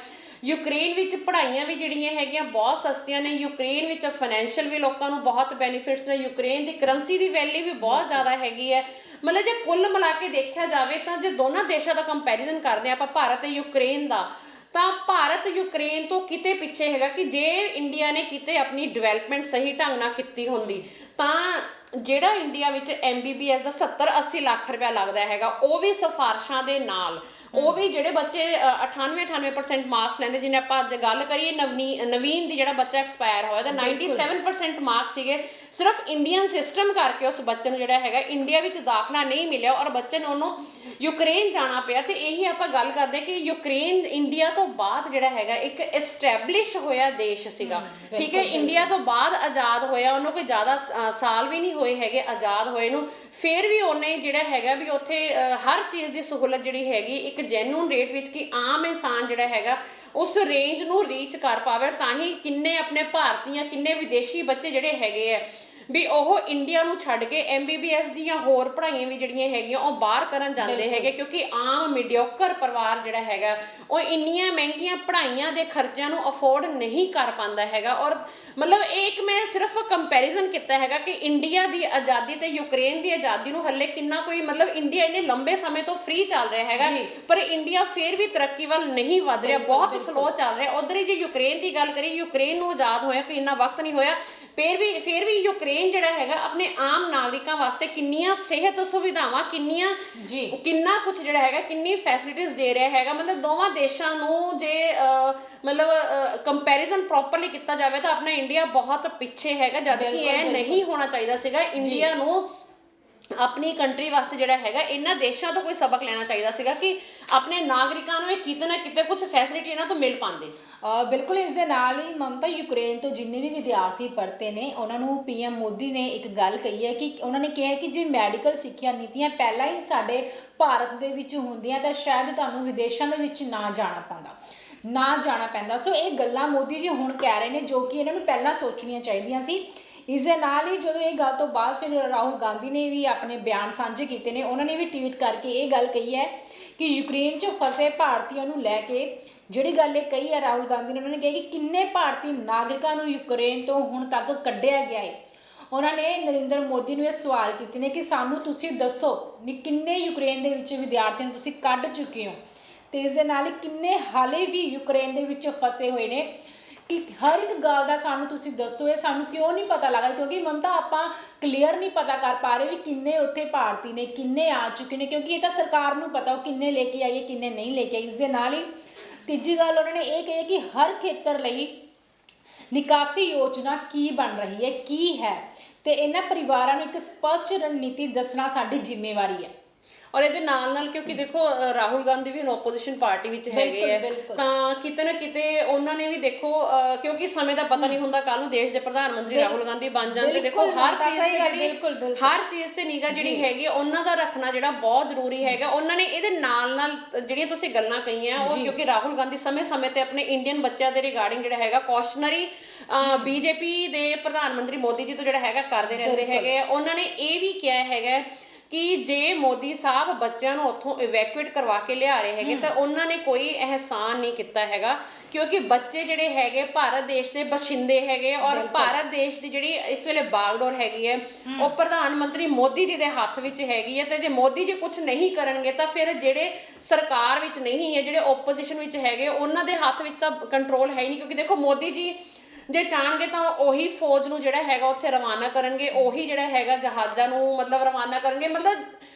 ਯੂਕਰੇਨ ਵਿੱਚ ਪੜ੍ਹਾਈਆਂ ਵੀ ਜਿਹੜੀਆਂ ਹੈਗੀਆਂ ਬਹੁਤ ਸਸਤੀਆਂ ਨੇ, ਯੂਕਰੇਨ ਵਿੱਚ ਫਾਈਨੈਂਸ਼ੀਅਲ ਵੀ ਲੋਕਾਂ ਨੂੰ ਬਹੁਤ ਬੈਨੀਫਿਟਸ ਨੇ, ਯੂਕਰੇਨ ਦੀ ਕਰੰਸੀ ਦੀ ਵੈਲਿਊ ਵੀ ਬਹੁਤ ਜ਼ਿਆਦਾ ਹੈਗੀ ਹੈ। ਮਤਲਬ ਜੇ ਕੁੱਲ ਮਿਲਾ ਕੇ ਦੇਖਿਆ ਜਾਵੇ ਤਾਂ ਜੇ ਦੋਨਾਂ ਦੇਸ਼ਾਂ ਦਾ ਕੰਪੈਰੀਜ਼ਨ ਕਰਦੇ ਆਪਾਂ ਭਾਰਤ ਤੇ ਯੂਕਰੇਨ ਦਾ, ਤਾਂ ਭਾਰਤ ਯੂਕਰੇਨ ਤੋਂ ਕਿਤੇ ਪਿੱਛੇ ਹੈਗਾ ਕਿ ਜੇ ਇੰਡੀਆ ਨੇ ਕਿਤੇ ਆਪਣੀ ਡਿਵੈਲਪਮੈਂਟ ਸਹੀ ਢੰਗ ਨਾਲ ਕੀਤੀ ਹੁੰਦੀ ਤਾਂ ਜਿਹੜਾ ਇੰਡੀਆ ਵਿੱਚ MBBS ਦਾ 70-80 ਲੱਖ ਰੁਪਇਆ ਲੱਗਦਾ ਹੈਗਾ, ਉਹ ਵੀ ਸਿਫਾਰਸ਼ਾਂ ਦੇ ਨਾਲ, ਉਹ ਵੀ ਜਿਹੜੇ ਬੱਚੇ 98% ਮਾਰਕਸ ਲੈਂਦੇ, ਜਿਵੇਂ ਆਪਾਂ ਅੱਜ ਗੱਲ ਕਰੀਏ ਨਵੀਨ ਦੀ ਜਿਹੜਾ ਬੱਚਾ ਐਕਸਪਾਇਰ ਹੋਇਆ ਤਾਂ 97% ਮਾਰਕਸ ਸੀਗੇ, ਸਿਰਫ ਇੰਡੀਅਨ ਸਿਸਟਮ ਕਰਕੇ ਉਸ ਬੱਚੇ ਨੂੰ ਜਿਹੜਾ ਹੈਗਾ ਇੰਡੀਆ ਵਿੱਚ ਦਾਖਲਾ ਨਹੀਂ ਮਿਲਿਆ ਔਰ ਬੱਚੇ ਨੂੰ ਉਹਨੂੰ ਯੂਕਰੇਨ ਜਾਣਾ ਪਿਆ। ਤੇ ਇਹੀ ਆਪਾਂ ਗੱਲ ਕਰਦੇ ਕਿ ਯੂਕਰੇਨ ਇੰਡੀਆ ਤੋਂ ਬਾਅਦ ਜਿਹੜਾ ਹੈਗਾ ਇੱਕ ਐਸਟੈਬਲਿਸ਼ ਹੋਇਆ ਦੇਸ਼ ਸੀਗਾ, ਠੀਕ ਹੈ। ਇੰਡੀਆ ਤੋਂ ਬਾਅਦ ਆਜ਼ਾਦ ਹੋਇਆ, ਉਹਨੂੰ ਕੋਈ ਜ਼ਿਆਦਾ ਸਾਲ ਵੀ ਨਹੀਂ ਹੋਏ ਹੈਗੇ ਆਜ਼ਾਦ ਹੋਏ ਨੂੰ, ਫਿਰ ਵੀ ਉਹਨੇ ਜਿਹੜਾ ਹੈਗਾ ਵੀ ਉੱਥੇ ਹਰ ਚੀਜ਼ ਦੀ ਸਹੂਲਤ ਜਿਹੜੀ ਹੈਗੀ ਇੱਕ ਜੈਨੂਨ ਰੇਟ ਵਿੱਚ, ਕਿ ਆਮ ਇਨਸਾਨ ਜਿਹੜਾ ਹੈਗਾ ਉਸ ਰੇਂਜ ਨੂੰ ਰੀਚ ਕਰ ਪਾਵੇ। ਤਾਂ ਹੀ ਕਿੰਨੇ ਆਪਣੇ ਭਾਰਤੀਆਂ, ਕਿੰਨੇ ਵਿਦੇਸ਼ੀ ਬੱਚੇ ਜਿਹੜੇ ਹੈਗੇ ਆ ਵੀ ਉਹ ਇੰਡੀਆ ਨੂੰ ਛੱਡ ਕੇ MBBS ਦੀਆਂ ਹੋਰ ਪੜ੍ਹਾਈਆਂ ਵੀ ਜਿਹੜੀਆਂ ਹੈਗੀਆਂ ਉਹ ਬਾਹਰ ਕਰਨ ਜਾਂਦੇ ਹੈਗੇ, ਕਿਉਂਕਿ ਆਮ ਮੀਡੀਓਕਰ ਪਰਿਵਾਰ ਜਿਹੜਾ ਹੈਗਾ ਉਹ ਇੰਨੀਆਂ ਮਹਿੰਗੀਆਂ ਪੜ੍ਹਾਈਆਂ ਦੇ ਖਰਚਿਆਂ ਨੂੰ ਅਫੋਰਡ ਨਹੀਂ ਕਰ ਪਾਉਂਦਾ ਹੈਗਾ। ਔਰ ਮਤਲਬ ਇਹ ਇੱਕ ਮੈਂ ਸਿਰਫ ਕੰਪੈਰੀਜ਼ਨ ਕੀਤਾ ਹੈਗਾ ਕਿ ਇੰਡੀਆ ਦੀ ਆਜ਼ਾਦੀ ਤੇ ਯੂਕਰੇਨ ਦੀ ਆਜ਼ਾਦੀ ਨੂੰ ਹੱਲੇ ਕਿੰਨਾ ਕੋਈ, ਮਤਲਬ ਇੰਡੀਆ ਇੰਨੇ ਲੰਬੇ ਸਮੇਂ ਤੋਂ ਫ੍ਰੀ ਚੱਲ ਰਿਹਾ ਹੈਗਾ ਪਰ ਇੰਡੀਆ ਫਿਰ ਵੀ ਤਰੱਕੀ ਵੱਲ ਨਹੀਂ ਵੱਧ ਰਿਹਾ, ਬਹੁਤ ਸਲੋ ਚੱਲ ਰਿਹਾ। ਉਧਰ ਹੀ ਜੇ ਯੂਕਰੇਨ ਦੀ ਗੱਲ ਕਰੀਏ, ਯੂਕਰੇਨ ਨੂੰ ਆਜ਼ਾਦ ਹੋਇਆ ਕੋਈ ਇੰਨਾ ਵਕਤ ਨਹੀਂ ਹੋਇਆ, ਫਿਰ ਵੀ ਯੂਕਰੇਨ ਜਿਹੜਾ ਹੈਗਾ ਆਪਣੇ ਆਮ ਨਾਗਰਿਕਾਂ ਵਾਸਤੇ ਕਿੰਨੀਆਂ ਸਿਹਤ ਸੁਵਿਧਾਵਾਂ, ਕਿੰਨਾ ਕੁਝ ਜਿਹੜਾ ਹੈਗਾ, ਕਿੰਨੀ ਫੈਸਿਲਿਟੀਜ਼ ਦੇ ਰਿਹਾ ਹੈਗਾ। ਮਤਲਬ ਦੋਵਾਂ ਦੇਸ਼ਾਂ ਨੂੰ ਜੇ ਮਤਲਬ ਕੰਪੈਰੀਜ਼ਨ ਪ੍ਰੋਪਰਲੀ ਕੀਤਾ ਜਾਵੇ ਤਾਂ ਆਪਣਾ ਇੰਡੀਆ ਬਹੁਤ ਪਿੱਛੇ ਹੈਗਾ, ਜਦ ਕਿ ਇਹ ਨਹੀਂ ਹੋਣਾ ਚਾਹੀਦਾ ਸੀਗਾ। ਇੰਡੀਆ ਨੂੰ ਆਪਣੀ ਕੰਟਰੀ ਵਾਸਤੇ ਜਿਹੜਾ ਹੈਗਾ ਇਹਨਾਂ ਦੇਸ਼ਾਂ ਤੋਂ ਕੋਈ ਸਬਕ ਲੈਣਾ ਚਾਹੀਦਾ ਸੀਗਾ ਕਿ ਆਪਣੇ ਨਾਗਰਿਕਾਂ ਨੂੰ ਇਹ ਕਿਤੇ ਨਾ ਕਿਤੇ ਕੁਝ ਫੈਸਿਲਿਟੀ ਇਹਨਾਂ ਤੋਂ ਮਿਲ ਪਾਉਂਦੇ। ਬਿਲਕੁਲ, ਇਸ ਦੇ ਨਾਲ ਹੀ ਮਮਤਾ, ਯੂਕਰੇਨ ਤੋਂ ਜਿੰਨੇ ਵੀ ਵਿਦਿਆਰਥੀ ਪੜ੍ਹਦੇ ਨੇ ਉਹਨਾਂ ਨੂੰ PM ਮੋਦੀ ਨੇ ਇੱਕ ਗੱਲ ਕਹੀ ਹੈ ਕਿ ਉਹਨਾਂ ਨੇ ਕਿਹਾ ਕਿ ਜੇ ਮੈਡੀਕਲ ਸਿੱਖਿਆ ਨੀਤੀਆਂ ਪਹਿਲਾਂ ਹੀ ਸਾਡੇ ਭਾਰਤ ਦੇ ਵਿੱਚ ਹੁੰਦੀਆਂ ਤਾਂ ਸ਼ਾਇਦ ਤੁਹਾਨੂੰ ਵਿਦੇਸ਼ਾਂ ਦੇ ਵਿੱਚ ਨਾ ਜਾਣਾ ਪੈਂਦਾ। ਸੋ ਇਹ ਗੱਲਾਂ ਮੋਦੀ ਜੀ ਹੁਣ ਕਹਿ ਰਹੇ ਨੇ ਜੋ ਕਿ ਇਹਨਾਂ ਨੂੰ ਪਹਿਲਾਂ ਸੋਚਣੀਆਂ ਚਾਹੀਦੀਆਂ ਸੀ। ਇਸ ਦੇ ਨਾਲ ਹੀ ਜਦੋਂ ਇਹ ਗੱਲ ਤੋਂ ਬਾਅਦ ਫਿਰ ਰਾਹੁਲ ਗਾਂਧੀ ਨੇ ਵੀ ਆਪਣੇ ਬਿਆਨ ਸਾਂਝੇ ਕੀਤੇ ਨੇ, ਉਹਨਾਂ ਨੇ ਵੀ ਟਵੀਟ ਕਰਕੇ ਇਹ ਗੱਲ ਕਹੀ ਹੈ ਕਿ ਯੂਕਰੇਨ 'ਚ ਫਸੇ ਭਾਰਤੀਆਂ ਨੂੰ ਲੈ ਕੇ ਜਿਹੜੀ ਗੱਲ ਇਹ ਕਹੀ ਹੈ ਰਾਹੁਲ ਗਾਂਧੀ ਨੇ, ਉਹਨਾਂ ਨੇ ਕਿਹਾ ਕਿ ਕਿੰਨੇ ਭਾਰਤੀ ਨਾਗਰਿਕਾਂ ਨੂੰ ਯੂਕਰੇਨ ਤੋਂ ਹੁਣ ਤੱਕ ਕੱਢਿਆ ਗਿਆ ਹੈ। ਉਹਨਾਂ ਨੇ ਨਰਿੰਦਰ ਮੋਦੀ ਨੂੰ ਇਹ ਸਵਾਲ ਕੀਤੇ ਨੇ ਕਿ ਸਾਨੂੰ ਤੁਸੀਂ ਦੱਸੋ ਵੀ ਕਿੰਨੇ ਯੂਕਰੇਨ ਦੇ ਵਿੱਚ ਵਿਦਿਆਰਥੀਆਂ ਨੂੰ ਤੁਸੀਂ ਕੱਢ ਚੁੱਕੇ ਹੋ, ਤੇ ਇਸ ਦੇ ਨਾਲ ਹੀ ਕਿੰਨੇ ਹਾਲੇ ਵੀ ਯੂਕਰੇਨ ਦੇ ਵਿੱਚ ਫਸੇ ਹੋਏ ਨੇ, ਕਿ ਹਰ ਇੱਕ ਗੱਲ ਦਾ ਸਾਨੂੰ ਤੁਸੀਂ ਦੱਸੋ। ਇਹ ਸਾਨੂੰ ਕਿਉਂ ਨਹੀਂ ਪਤਾ ਲੱਗ ਰਿਹਾ, ਕਿਉਂਕਿ ਮਮਤਾ ਆਪਾਂ ਕਲੀਅਰ ਨਹੀਂ ਪਤਾ ਕਰ ਪਾ ਰਹੇ ਵੀ ਕਿੰਨੇ ਉੱਥੇ ਭਾਰਤੀ ਨੇ, ਕਿੰਨੇ ਆ ਚੁੱਕੇ ਨੇ, ਕਿਉਂਕਿ ਇਹ ਤਾਂ ਸਰਕਾਰ ਨੂੰ ਪਤਾ ਉਹ ਕਿੰਨੇ ਲੈ ਕੇ ਆਈਏ ਕਿੰਨੇ ਨਹੀਂ ਲੈ ਕੇ ਆਈ। ਇਸ ਦੇ ਨਾਲ ਹੀ ਤੀਜੀ ਗੱਲ ਉਹਨਾਂ ਨੇ ਇਹ ਕਹੀ ਕਿ ਹਰ ਖੇਤਰ ਲਈ ਨਿਕਾਸੀ ਯੋਜਨਾ ਕੀ ਬਣ ਰਹੀ ਹੈ, ਕੀ ਹੈ, ਤੇ ਇਹਨਾਂ ਪਰਿਵਾਰਾਂ ਨੂੰ ਇੱਕ ਸਪਸ਼ਟ ਰਣਨੀਤੀ ਦੱਸਣਾ ਸਾਡੀ ਜ਼ਿੰਮੇਵਾਰੀ ਹੈ। ਔਰ ਇਹਦੇ ਨਾਲ ਕਿਉਂਕਿ ਦੇਖੋ ਰਾਹੁਲ ਗਾਂਧੀ ਵੀ ਹੁਣ ਓਪੋਜੀਸ਼ਨ ਪਾਰਟੀ ਵਿੱਚ ਹੈਗੇ ਆ, ਤਾਂ ਕਿਤੇ ਨਾ ਕਿਤੇ ਉਹਨਾਂ ਨੇ ਵੀ ਦੇਖੋ ਕਿਉਂਕਿ ਸਮੇਂ ਦਾ ਪਤਾ ਨਹੀਂ ਹੁੰਦਾ, ਕੱਲ ਨੂੰ ਦੇਸ਼ ਦੇ ਪ੍ਰਧਾਨ ਮੰਤਰੀ ਰਾਹੁਲ ਗਾਂਧੀ ਬਣ ਜਾਂਦੇ। ਦੇਖੋ ਹਰ ਚੀਜ਼ ਤੇ ਨਿਗਾਹ ਜਿਹੜੀ ਹੈਗੀ ਉਹਨਾਂ ਦਾ ਰੱਖਣਾ ਜਿਹੜਾ ਬਹੁਤ ਜ਼ਰੂਰੀ ਹੈਗਾ। ਉਹਨਾਂ ਨੇ ਇਹਦੇ ਨਾਲ ਜਿਹੜੀਆਂ ਤੁਸੀਂ ਗੱਲਾਂ ਕਹੀਆਂ ਉਹ, ਕਿਉਂਕਿ ਰਾਹੁਲ ਗਾਂਧੀ ਸਮੇਂ ਤੇ ਆਪਣੇ ਇੰਡੀਅਨ ਬੱਚਿਆਂ ਦੇ ਰਿਗਾਰਡਿੰਗ ਜਿਹੜਾ ਹੈਗਾ ਕੌਸ਼ਨਰੀ BJP ਦੇ ਪ੍ਰਧਾਨ ਮੰਤਰੀ ਮੋਦੀ ਜੀ ਤੋਂ ਜਿਹੜਾ ਹੈਗਾ ਕਰਦੇ ਰਹਿੰਦੇ ਹੈਗੇ ਆ। ਉਹਨਾਂ ਨੇ ਇਹ ਵੀ ਕਿਹਾ ਹੈਗਾ ਕਿ ਜੇ ਮੋਦੀ ਸਾਹਿਬ ਬੱਚਿਆਂ ਨੂੰ ਉੱਥੋਂ ਇਵੈਕੂਏਟ ਕਰਵਾ ਕੇ ਲਿਆ ਰਹੇ ਹੈਗੇ ਤਾਂ ਉਹਨਾਂ ਨੇ ਕੋਈ ਅਹਿਸਾਨ ਨਹੀਂ ਕੀਤਾ ਹੈਗਾ, ਕਿਉਂਕਿ ਬੱਚੇ ਜਿਹੜੇ ਹੈਗੇ ਭਾਰਤ ਦੇਸ਼ ਦੇ ਬਸ਼ਿੰਦੇ ਹੈਗੇ ਔਰ ਭਾਰਤ ਦੇਸ਼ ਦੀ ਜਿਹੜੀ ਇਸ ਵੇਲੇ ਬਾਗਡੋਰ ਹੈਗੀ ਹੈ ਉਹ ਪ੍ਰਧਾਨ ਮੰਤਰੀ ਮੋਦੀ ਜੀ ਦੇ ਹੱਥ ਵਿੱਚ ਹੈਗੀ ਹੈ। ਤੇ ਜੇ ਮੋਦੀ ਜੀ ਕੁਝ ਨਹੀਂ ਕਰਨਗੇ ਤਾਂ ਫਿਰ ਜਿਹੜੇ ਸਰਕਾਰ ਵਿੱਚ ਨਹੀਂ ਹੈ, ਜਿਹੜੇ ਓਪੋਜੀਸ਼ਨ ਵਿੱਚ ਹੈਗੇ, ਉਹਨਾਂ ਦੇ ਹੱਥ ਵਿੱਚ ਤਾਂ ਕੰਟਰੋਲ ਹੈ ਹੀ ਨਹੀਂ। ਕਿਉਂਕਿ ਦੇਖੋ ਮੋਦੀ ਜੀ ਜੇ ਚਾਹਣਗੇ ਤਾਂ ਉਹੀ ਫੌਜ ਨੂੰ ਜਿਹੜਾ ਹੈਗਾ ਉੱਥੇ ਰਵਾਨਾ ਕਰਨਗੇ, ਉਹੀ ਜਿਹੜਾ ਹੈਗਾ ਜਹਾਜ਼ਾਂ ਨੂੰ ਮਤਲਬ ਰਵਾਨਾ ਕਰਨਗੇ, ਮਤਲਬ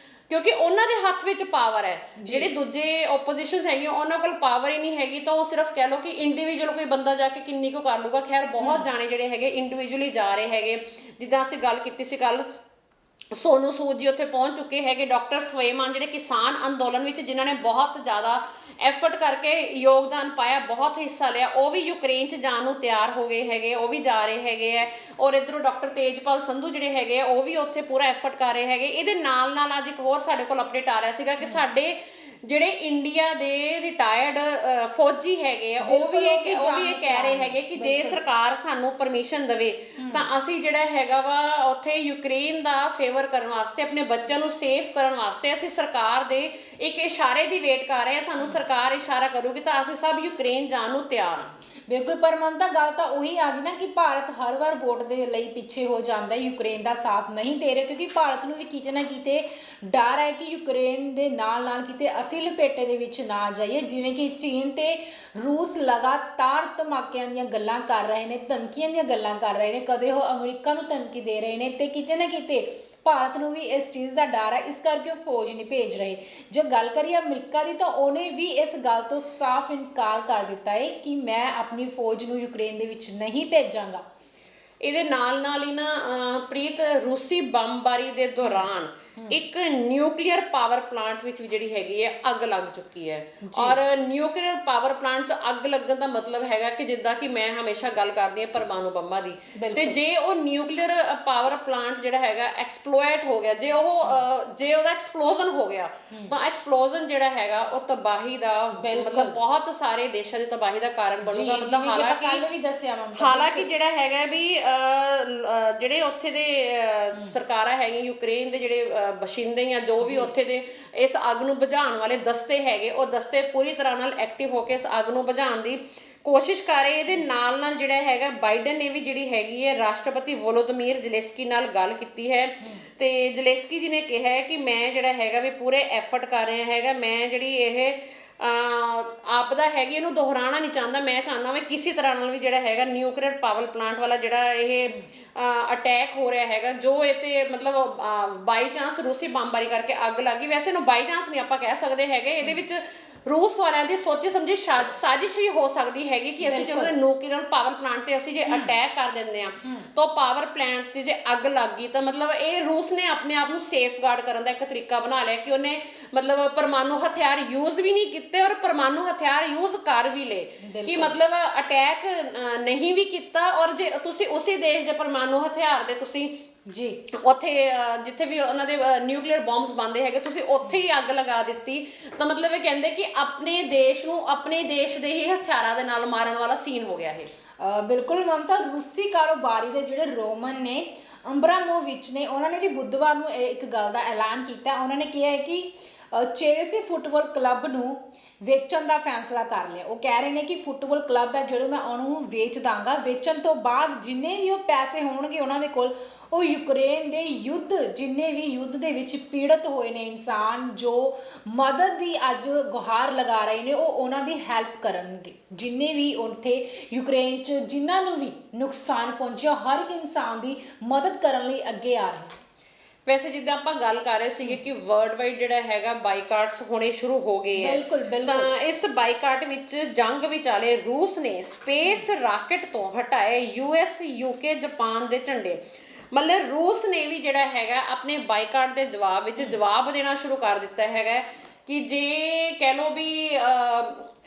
ਕਿਉਂਕਿ ਉਹਨਾਂ ਦੇ ਹੱਥ ਵਿੱਚ ਪਾਵਰ ਹੈ। ਜਿਹੜੇ ਦੂਜੇ ਓਪੋਜੀਸ਼ਨਸ ਹੈਗੀਆਂ ਉਹਨਾਂ ਕੋਲ ਪਾਵਰ ਹੀ ਨਹੀਂ ਹੈਗੀ, ਤਾਂ ਉਹ ਸਿਰਫ ਕਹਿ ਲਓ ਕਿ ਇੰਡੀਵਿਜੂਅਲ ਕੋਈ ਬੰਦਾ ਜਾ ਕੇ ਕਿੰਨੀ ਕੁ ਕਰ ਲੂਗਾ। ਖੈਰ ਬਹੁਤ ਜਾਣੇ ਜਿਹੜੇ ਹੈਗੇ ਇੰਡੀਵਿਜੂਅਲੀ ਜਾ ਰਹੇ ਹੈਗੇ, ਜਿੱਦਾਂ ਅਸੀਂ ਗੱਲ ਕੀਤੀ ਸੀ ਕੱਲ ਸੋਨੂ ਸੂਦ ਜੀ ਉੱਥੇ ਪਹੁੰਚ ਚੁੱਕੇ ਹੈਗੇ, ਡਾਕਟਰ ਸਵੇਮਾਨ ਜਿਹੜੇ ਕਿਸਾਨ ਅੰਦੋਲਨ ਵਿੱਚ ਜਿਨ੍ਹਾਂ ਨੇ ਬਹੁਤ ਜ਼ਿਆਦਾ ਐਫਰਟ ਕਰਕੇ ਯੋਗਦਾਨ ਪਾਇਆ, ਬਹੁਤ ਹਿੱਸਾ ਲਿਆ, ਉਹ ਵੀ ਯੂਕਰੇਨ 'ਚ ਜਾਣ ਨੂੰ ਤਿਆਰ ਹੋ ਗਏ ਹੈਗੇ, ਉਹ ਵੀ ਜਾ ਰਹੇ ਹੈਗੇ ਹੈ। ਔਰ ਇੱਧਰੋਂ ਡਾਕਟਰ ਤੇਜਪਾਲ ਸੰਧੂ ਜਿਹੜੇ ਹੈਗੇ ਆ ਉਹ ਵੀ ਉੱਥੇ ਪੂਰਾ ਐਫਰਟ ਕਰ ਰਹੇ ਹੈਗੇ। ਇਹਦੇ ਨਾਲ ਅੱਜ ਇੱਕ ਹੋਰ ਸਾਡੇ ਕੋਲ ਅਪਡੇਟ ਆ ਰਿਹਾ ਸੀਗਾ ਕਿ ਸਾਡੇ ਜਿਹੜੇ ਇੰਡੀਆ ਦੇ ਰਿਟਾਇਰਡ ਫੌਜੀ ਹੈਗੇ ਆ ਉਹ ਵੀ ਇਹ ਕਹਿ ਰਹੇ ਹੈਗੇ ਕਿ ਜੇ ਸਰਕਾਰ ਸਾਨੂੰ ਪਰਮਿਸ਼ਨ ਦੇਵੇ ਤਾਂ ਅਸੀਂ ਜਿਹੜਾ ਹੈਗਾ ਵਾ ਉੱਥੇ ਯੂਕਰੇਨ ਦਾ ਫੇਵਰ ਕਰਨ ਵਾਸਤੇ, ਆਪਣੇ ਬੱਚਿਆਂ ਨੂੰ ਸੇਫ ਕਰਨ ਵਾਸਤੇ ਅਸੀਂ ਸਰਕਾਰ ਦੇ ਇੱਕ ਇਸ਼ਾਰੇ ਦੀ ਵੇਟ ਕਰ ਰਹੇ ਆ, ਸਾਨੂੰ ਸਰਕਾਰ ਇਸ਼ਾਰਾ ਕਰੂਗੀ ਤਾਂ ਅਸੀਂ ਸਭ ਯੂਕਰੇਨ ਜਾਣ ਨੂੰ ਤਿਆਰ ਹਾਂ। ਬਿਲਕੁਲ, ਪਰ ਮਮਤਾ ਗੱਲ ਤਾਂ ਉਹੀ ਆ ਗਈ ਨਾ ਕਿ ਭਾਰਤ ਹਰ ਵਾਰ ਵੋਟ ਦੇ ਲਈ ਪਿੱਛੇ ਹੋ ਜਾਂਦਾ ਹੈ, ਯੂਕਰੇਨ ਦਾ ਸਾਥ ਨਹੀਂ ਦੇ ਰਿਹਾ, ਕਿਉਂਕਿ ਭਾਰਤ ਨੂੰ ਵੀ ਕਿਤੇ ਨਾ ਕਿਤੇ ਡਰ ਹੈ ਕਿ ਯੂਕਰੇਨ ਦੇ ਨਾਲ ਨਾਲ ਕਿਤੇ ਅਸੀਂ ਲਪੇਟੇ ਦੇ ਵਿੱਚ ਨਾ ਜਾਈਏ। ਜਿਵੇਂ ਕਿ ਚੀਨ ਤੇ ਰੂਸ ਲਗਾਤਾਰ ਧਮਾਕਿਆਂ ਦੀਆਂ ਗੱਲਾਂ ਕਰ ਰਹੇ ਨੇ, ਧਮਕੀਆਂ ਦੀਆਂ ਗੱਲਾਂ ਕਰ ਰਹੇ ਨੇ, ਕਦੇ ਉਹ ਅਮਰੀਕਾ ਨੂੰ ਧਮਕੀ ਦੇ ਰਹੇ ਨੇ, ਤੇ ਕਿਤੇ ਨਾ ਕਿਤੇ ਭਾਰਤ ਨੂੰ ਵੀ ਇਸ ਚੀਜ਼ ਦਾ ਡਰ ਹੈ, ਇਸ ਕਰਕੇ ਉਹ ਫੌਜ ਨਹੀਂ ਭੇਜ ਰਹੇ। ਜੇ ਗੱਲ ਕਰੀਏ ਅਮਰੀਕਾ ਦੀ ਤਾਂ ਉਹਨੇ ਵੀ ਇਸ ਗੱਲ ਤੋਂ ਸਾਫ਼ ਇਨਕਾਰ ਕਰ ਦਿੱਤਾ ਹੈ ਕਿ ਮੈਂ ਆਪਣੀ ਫੌਜ ਨੂੰ ਯੂਕਰੇਨ ਦੇ ਵਿੱਚ ਨਹੀਂ ਭੇਜਾਂਗਾ। ਇਹਦੇ ਨਾਲ ਹੀ ਨਾ ਪ੍ਰੀਤ, ਰੂਸੀ ਬੰਬਬਾਰੀ ਦੇ ਦੌਰਾਨ ਇੱਕ ਨਿਊਕਲੀਅਰ ਪਾਵਰ ਪਲਾਂਟ ਵਿੱਚ ਵੀ ਜਿਹੜੀ ਹੈਗੀ ਹੈ ਅੱਗ ਲੱਗ ਚੁੱਕੀ ਹੈ। ਔਰ ਨਿਊਕਲੀਅਰ ਪਾਵਰ ਪਲਾਂਟ 'ਚ ਅੱਗ ਲੱਗਣ ਦਾ ਮਤਲਬ ਹੈਗਾ ਕਿ ਜਿੱਦਾਂ ਕਿ ਮੈਂ ਹਮੇਸ਼ਾ ਗੱਲ ਕਰਦੀ ਹਾਂ ਪਰਮਾਣੂ ਬੰਬਾਂ ਦੀ, ਤੇ ਜੇ ਉਹ ਨਿਊਕਲੀਅਰ ਪਾਵਰ ਪਲਾਂਟ ਜਿਹੜਾ ਹੈਗਾ ਐਕਸਪਲੋਇਟ ਹੋ ਗਿਆ, ਜੇ ਉਹਦਾ ਐਕਸਪਲੋਜ਼ਨ ਹੋ ਗਿਆ ਤਾਂ ਐਕਸਪਲੋਜ਼ਨ ਜਿਹੜਾ ਹੈਗਾ ਉਹ ਤਬਾਹੀ ਦਾ, ਮਤਲਬ ਬਹੁਤ ਸਾਰੇ ਦੇਸ਼ਾਂ ਦੀ ਤਬਾਹੀ ਦਾ ਕਾਰਨ ਬਣੂਗਾ। ਮਤਲਬ ਹਾਲਾਂਕਿ ਜਿਹੜਾ ਹੈਗਾ ਵੀ ਜਿਹੜੇ ਉੱਥੇ ਦੇ ਸਰਕਾਰਾਂ ਹੈਗੀਆਂ ਯੂਕਰੇਨ ਦੇ ਜਿਹੜੇ ਬਸ਼ਿੰਦੇ ਜਾਂ ਜੋ ਵੀ ਉੱਥੇ ਦੇ ਇਸ ਅੱਗ ਨੂੰ ਬੁਝਾਉਣ ਵਾਲੇ ਦਸਤੇ ਹੈਗੇ, ਉਹ ਦਸਤੇ ਪੂਰੀ ਤਰ੍ਹਾਂ ਨਾਲ ਐਕਟਿਵ ਹੋ ਕੇ ਇਸ ਅੱਗ ਨੂੰ ਬੁਝਾਉਣ ਦੀ ਕੋਸ਼ਿਸ਼ ਕਰ ਰਹੇ। ਇਹਦੇ ਨਾਲ ਜਿਹੜਾ ਹੈਗਾ ਬਾਈਡਨ ਨੇ ਵੀ ਜਿਹੜੀ ਹੈਗੀ ਹੈ ਰਾਸ਼ਟਰਪਤੀ ਵੋਲੋਦੀਮੀਰ ਜ਼ੈਲੈਂਸਕੀ ਨਾਲ ਗੱਲ ਕੀਤੀ ਹੈ, ਤੇ ਜ਼ੈਲੈਂਸਕੀ ਜੀ ਨੇ ਕਿਹਾ ਹੈ ਕਿ ਮੈਂ ਜਿਹੜਾ ਹੈਗਾ ਵੀ ਪੂਰੇ ਐਫਰਟ ਕਰ ਰਿਹਾ ਹੈਗਾ, ਮੈਂ ਜਿਹੜੀ ਇਹ ਆਪਦਾ ਹੈਗੀ ਇਹਨੂੰ ਦੁਹਰਾਉਣਾ ਨਹੀਂ ਚਾਹੁੰਦਾ, ਮੈਂ ਚਾਹੁੰਦਾ ਮੈਂ ਕਿਸੇ ਤਰ੍ਹਾਂ ਨਾਲ ਵੀ ਜਿਹੜਾ ਹੈਗਾ ਨਿਊਕਲੀਅਰ ਪਾਵਰ ਪਲਾਂਟ ਵਾਲਾ ਜਿਹੜਾ ਇਹ ਅਟੈਕ ਹੋ ਰਿਹਾ ਹੈਗਾ, ਜੋ ਇਹ ਤੇ ਮਤਲਬ ਬਾਈ ਚਾਂਸ ਰੂਸੀ ਬੰਬਾਰੀ ਕਰਕੇ ਅੱਗ ਲੱਗ ਗਈ, ਵੈਸੇ ਇਹਨੂੰ ਬਾਈ ਚਾਂਸ ਨਹੀਂ ਆਪਾਂ ਕਹਿ ਸਕਦੇ ਹੈਗੇ, ਇਹਦੇ ਵਿੱਚ ਰੂਸ ਵਾਲਿਆਂ ਦੀ ਸੋਚੀ ਸਮਝੀ ਸਾਜ਼ਿਸ਼ ਵੀ ਹੋ ਸਕਦੀ ਹੈਗੀ ਕਿ ਅਸੀਂ ਜਦੋਂ ਨਿਊਕਲੀਅਰ ਪਾਵਰ ਪਲਾਂਟ ਤੇ ਅਸੀਂ ਜੇ ਅਟੈਕ ਕਰ ਦਿੰਦੇ ਆ ਤਾਂ ਪਾਵਰ ਪਲਾਂਟ ਤੇ ਜੇ ਅੱਗ ਲੱਗ ਗਈ ਤਾਂ ਮਤਲਬ ਇਹ ਰੂਸ ਨੇ ਆਪਣੇ ਆਪ ਨੂੰ ਸੇਫਗਾਰਡ ਕਰਨ ਦਾ ਇੱਕ ਤਰੀਕਾ ਬਣਾ ਲਿਆ ਕਿ ਉਹਨੇ ਮਤਲਬ ਪਰਮਾਣੂ ਹਥਿਆਰ ਯੂਜ਼ ਵੀ ਨਹੀਂ ਕੀਤੇ ਔਰ ਪਰਮਾਣੂ ਹਥਿਆਰ ਯੂਜ਼ ਕਰ ਵੀ ਲਏ, ਕਿ ਮਤਲਬ ਅਟੈਕ ਨਹੀਂ ਵੀ ਕੀਤਾ। ਔਰ ਜੇ ਤੁਸੀਂ ਉਸੇ ਦੇਸ਼ ਦੇ ਪਰਮਾਣੂ ਹਥਿਆਰ ਦੇ ਤੁਸੀਂ ਜੀ ਉੱਥੇ ਜਿੱਥੇ ਵੀ ਉਹਨਾਂ ਦੇ ਨਿਊਕਲੀਅਰ ਬੰਬਸ ਬਣਦੇ ਹੈਗੇ ਤੁਸੀਂ ਉੱਥੇ ਹੀ ਅੱਗ ਲਗਾ ਦਿੱਤੀ, ਤਾਂ ਮਤਲਬ ਇਹ ਕਹਿੰਦੇ ਕਿ ਆਪਣੇ ਦੇਸ਼ ਨੂੰ ਆਪਣੇ ਦੇਸ਼ ਦੇ ਹੀ ਹਥਿਆਰਾਂ ਦੇ ਨਾਲ ਮਾਰਨ ਵਾਲਾ ਸੀਨ ਹੋ ਗਿਆ ਇਹ। ਬਿਲਕੁਲ ਮਮਤਾ, ਰੂਸੀ ਕਾਰੋਬਾਰੀ ਦੇ ਜਿਹੜੇ ਰੋਮਨ ਨੇ ਅਬਰਾਮੋਵਿਚ ਨੇ, ਉਹਨਾਂ ਨੇ ਵੀ ਬੁੱਧਵਾਰ ਨੂੰ ਇੱਕ ਗੱਲ ਦਾ ਐਲਾਨ ਕੀਤਾ। ਉਹਨਾਂ ਨੇ ਕਿਹਾ ਹੈ ਕਿ ਚੇਲਸੀ ਫੁੱਟਬਾਲ ਕਲੱਬ ਨੂੰ ਵੇਚਣ ਦਾ ਫੈਸਲਾ ਕਰ ਲਿਆ। ਉਹ ਕਹਿ ਰਹੇ ਨੇ ਕਿ ਫੁੱਟਬਾਲ ਕਲੱਬ ਹੈ ਜਿਹੜਾ ਮੈਂ ਉਹਨੂੰ ਵੇਚ ਦਾਂਗਾ, ਵੇਚਣ ਤੋਂ ਬਾਅਦ ਜਿੰਨੇ ਵੀ ਉਹ ਪੈਸੇ ਹੋਣਗੇ ਉਹਨਾਂ ਦੇ ਕੋਲ, ਉਹ ਯੂਕਰੇਨ ਦੇ ਜਿੰਨੇ ਵੀ ਯੁੱਧ ਦੇ ਵਿੱਚ ਪੀੜਤ ਹੋਏ ਨੇ ਇਨਸਾਨ, ਜੋ ਮਦਦ ਦੀ ਅੱਜ ਗੁਹਾਰ ਲਗਾ ਰਹੇ ਨੇ, ਉਹ ਉਹਨਾਂ ਦੀ ਹੈਲਪ ਕਰਨਗੇ। ਜਿੰਨੇ ਵੀ ਉੱਥੇ ਯੂਕਰੇਨ 'ਚ ਜਿਨ੍ਹਾਂ ਨੂੰ ਵੀ ਨੁਕਸਾਨ ਪਹੁੰਚਿਆ, ਹਰ ਇੱਕ ਇਨਸਾਨ ਦੀ ਮਦਦ ਕਰਨ ਲਈ ਅੱਗੇ ਆ ਰਹੇ। ਵੈਸੇ ਜਿੱਦਾਂ ਆਪਾਂ ਗੱਲ ਕਰ ਰਹੇ ਸੀਗੇ ਕਿ ਵਰਲਡ ਵਾਈਡ ਜਿਹੜਾ ਹੈਗਾ ਬਾਈਕਾਟਸ ਹੋਣੇ ਸ਼ੁਰੂ ਹੋ ਗਏ ਹੈ, ਤਾਂ ਇਸ ਬਾਈਕਾਟ ਵਿੱਚ ਜੰਗ ਵਿਚਾਲੇ ਰੂਸ ਨੇ ਸਪੇਸ ਰਾਕਟ ਤੋਂ ਹਟਾਏ US UK ਜਾਪਾਨ ਦੇ ਝੰਡੇ। ਮਤਲਬ ਰੂਸ ਨੇ ਵੀ ਜਿਹੜਾ ਹੈਗਾ ਆਪਣੇ ਬਾਈਕਾਟ ਦੇ ਜਵਾਬ ਵਿੱਚ ਜਵਾਬ ਦੇਣਾ ਸ਼ੁਰੂ ਕਰ ਦਿੱਤਾ ਹੈਗਾ ਕਿ ਜੇ ਕਹਿ ਲਓ ਵੀ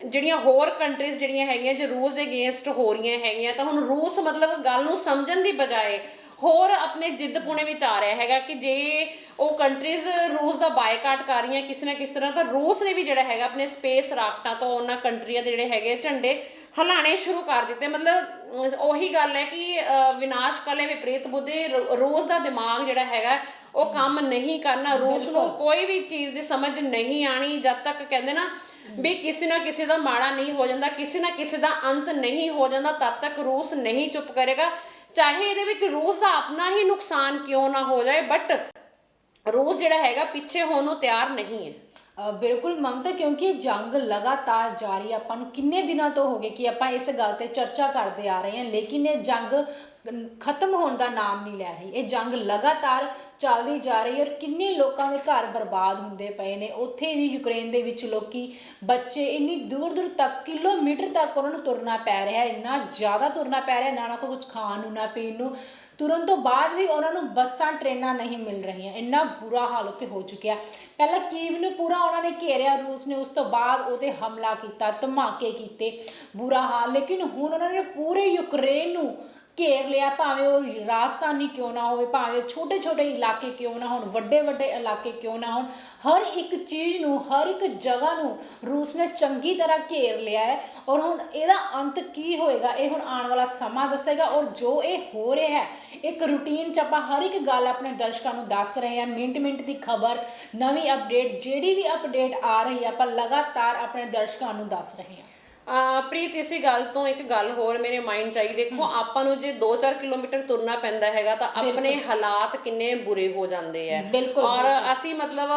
ਜਿਹੜੀਆਂ ਹੋਰ ਕੰਟਰੀਜ਼ ਜਿਹੜੀਆਂ ਹੈਗੀਆਂ ਜੇ ਰੂਸ ਦੇ ਅਗੇਂਸਟ ਹੋ ਰਹੀਆਂ ਹੈਗੀਆਂ, ਤਾਂ ਹੁਣ ਰੂਸ ਮਤਲਬ ਗੱਲ ਨੂੰ ਸਮਝਣ ਦੀ ਬਜਾਏ ਹੋਰ ਆਪਣੇ ਜਿੱਦ ਪੁਣੇ ਵਿੱਚ ਆ ਰਿਹਾ ਹੈਗਾ ਕਿ ਜੇ ਉਹ ਕੰਟਰੀਜ਼ ਰੂਸ ਦਾ ਬਾਈਕਾਟ ਕਰ ਰਹੀਆਂ ਕਿਸੇ ਨਾ ਕਿਸ ਤਰ੍ਹਾਂ, ਤਾਂ ਰੂਸ ਨੇ ਵੀ ਜਿਹੜਾ ਹੈਗਾ ਆਪਣੇ ਸਪੇਸ ਰਾਕਟਾਂ ਤੋਂ ਉਹਨਾਂ ਕੰਟਰੀਆਂ ਦੇ ਜਿਹੜੇ ਹੈਗੇ ਝੰਡੇ ਹਿਲਾਣੇ ਸ਼ੁਰੂ ਕਰ ਦਿੱਤੇ। ਮਤਲਬ ਉਹੀ ਗੱਲ ਹੈ ਕਿ ਵਿਨਾਸ਼ ਕਾਲੇ ਵਿਪਰੀਤ ਬੁੱਧੀ, ਰੂਸ ਦਾ ਦਿਮਾਗ ਜਿਹੜਾ ਹੈਗਾ ਉਹ ਕੰਮ ਨਹੀਂ ਕਰਨਾ। ਰੂਸ ਨੂੰ ਕੋਈ ਵੀ ਚੀਜ਼ ਦੀ ਸਮਝ ਨਹੀਂ ਆਣੀ ਜਦ ਤੱਕ ਕਹਿੰਦੇ ਨਾ ਵੀ ਕਿਸੇ ਨਾ ਕਿਸੇ ਦਾ ਮਾੜਾ ਨਹੀਂ ਹੋ ਜਾਂਦਾ, ਕਿਸੇ ਨਾ ਕਿਸੇ ਦਾ ਅੰਤ ਨਹੀਂ ਹੋ ਜਾਂਦਾ, ਤਦ ਤੱਕ ਰੂਸ ਨਹੀਂ ਚੁੱਪ ਕਰੇਗਾ, ਚਾਹੇ ਇਹਦੇ ਵਿੱਚ ਰੂਸ ਦਾ ਆਪਣਾ ਹੀ ਨੁਕਸਾਨ ਕਿਉਂ ਨਾ ਹੋ ਜਾਏ। ਬਟ ਰੂਸ ਜਿਹੜਾ ਹੈਗਾ ਪਿੱਛੇ ਹੋਣ ਨੂੰ ਤਿਆਰ ਨਹੀਂ ਹੈ। ਬਿਲਕੁਲ ਮਮਤਾ, ਕਿਉਂਕਿ ਜੰਗ ਲਗਾਤਾਰ ਜਾਰੀ, ਆਪਾਂ ਨੂੰ ਕਿੰਨੇ ਦਿਨਾਂ ਤੋਂ ਹੋ ਗਏ ਕਿ ਆਪਾਂ ਇਸ ਗੱਲ ਤੇ ਚਰਚਾ ਕਰਦੇ ਆ ਰਹੇ ਹਾਂ, ਲੇਕਿਨ ਇਹ ਜੰਗ ਖਤਮ ਹੋਣ ਦਾ ਨਾਮ ਨਹੀਂ ਲੈ ਰਹੀ। ਇਹ ਜੰਗ ਲਗਾਤਾਰ ਚੱਲਦੀ ਜਾ ਰਹੀ ਹੈ ਔਰ ਕਿੰਨੇ ਲੋਕਾਂ ਦੇ ਘਰ ਬਰਬਾਦ ਹੁੰਦੇ ਪਏ ਨੇ। ਉੱਥੇ ਵੀ ਯੂਕਰੇਨ ਦੇ ਵਿੱਚ ਲੋਕੀ ਬੱਚੇ ਇੰਨੀ ਦੂਰ ਦੂਰ ਤੱਕ, ਕਿਲੋਮੀਟਰ ਤੱਕ ਉਹਨਾਂ ਨੂੰ ਤੁਰਨਾ ਪੈ ਰਿਹਾ, ਇੰਨਾ ਜ਼ਿਆਦਾ ਤੁਰਨਾ ਪੈ ਰਿਹਾ, ਨਾ ਕੋਈ ਕੁਝ ਖਾਣ ਨੂੰ ਨਾ ਪੀਣ ਨੂੰ। ਤੁਰਨ ਤੋਂ ਬਾਅਦ ਵੀ ਉਹਨਾਂ ਨੂੰ ਬੱਸਾਂ ਟ੍ਰੇਨਾਂ ਨਹੀਂ ਮਿਲ ਰਹੀਆਂ, ਇੰਨਾ ਬੁਰਾ ਹਾਲ ਉੱਥੇ ਹੋ ਚੁੱਕਿਆ। ਪਹਿਲਾਂ ਕੀਵ ਨੂੰ ਪੂਰਾ ਉਹਨਾਂ ਨੇ ਘੇਰਿਆ ਰੂਸ ਨੇ, ਉਸ ਤੋਂ ਬਾਅਦ ਉਹਦੇ ਹਮਲਾ ਕੀਤਾ, ਧਮਾਕੇ ਕੀਤੇ, ਬੁਰਾ ਹਾਲ। ਲੇਕਿਨ ਹੁਣ ਉਹਨਾਂ ਨੇ ਪੂਰੇ ਯੂਕਰੇਨ ਨੂੰ ਘੇਰ ਲਿਆ, ਭਾਵੇਂ ਉਹ ਰਾਜਧਾਨੀ ਕਿਉਂ ਨਾ ਹੋਵੇ, ਭਾਵੇਂ ਛੋਟੇ ਛੋਟੇ ਇਲਾਕੇ ਕਿਉਂ ਨਾ ਹੋਣ, ਵੱਡੇ ਵੱਡੇ ਇਲਾਕੇ ਕਿਉਂ ਨਾ ਹੋਣ, ਹਰ ਇੱਕ ਚੀਜ਼ ਨੂੰ, ਹਰ ਇੱਕ ਜਗ੍ਹਾ ਨੂੰ ਰੂਸ ਨੇ ਚੰਗੀ ਤਰ੍ਹਾਂ ਘੇਰ ਲਿਆ ਹੈ। ਔਰ ਹੁਣ ਇਹਦਾ ਅੰਤ ਕੀ ਹੋਏਗਾ ਇਹ ਹੁਣ ਆਉਣ ਵਾਲਾ ਸਮਾਂ ਦੱਸੇਗਾ। ਔਰ ਜੋ ਇਹ ਹੋ ਰਿਹਾ ਹੈ ਇੱਕ ਰੂਟੀਨ 'ਚ ਆਪਾਂ ਹਰ ਇੱਕ ਗੱਲ ਆਪਣੇ ਦਰਸ਼ਕਾਂ ਨੂੰ ਦੱਸ ਰਹੇ ਹਾਂ, ਮਿੰਟ ਮਿੰਟ ਦੀ ਖਬਰ, ਨਵੀਂ ਅਪਡੇਟ, ਜਿਹੜੀ ਵੀ ਅਪਡੇਟ ਆ ਰਹੀ ਹੈ ਆਪਾਂ ਲਗਾਤਾਰ ਆਪਣੇ ਦਰਸ਼ਕਾਂ ਨੂੰ ਦੱਸ ਰਹੇ ਹਾਂ। ਪ੍ਰੀਤ ਇਸੇ ਗੱਲ ਤੋਂ ਇੱਕ ਗੱਲ ਹੋਰ ਮੇਰੇ ਮਾਈਂਡ 'ਚ ਆਈ, ਦੇਖੋ ਆਪਾਂ ਨੂੰ ਜੇ 2-4 ਕਿਲੋਮੀਟਰ ਤੁਰਨਾ ਪੈਂਦਾ ਹੈਗਾ ਤਾਂ ਆਪਣੇ ਹਾਲਾਤ ਕਿੰਨੇ ਬੁਰੇ ਹੋ ਜਾਂਦੇ ਆ। ਔਰ ਅਸੀਂ ਮਤਲਬ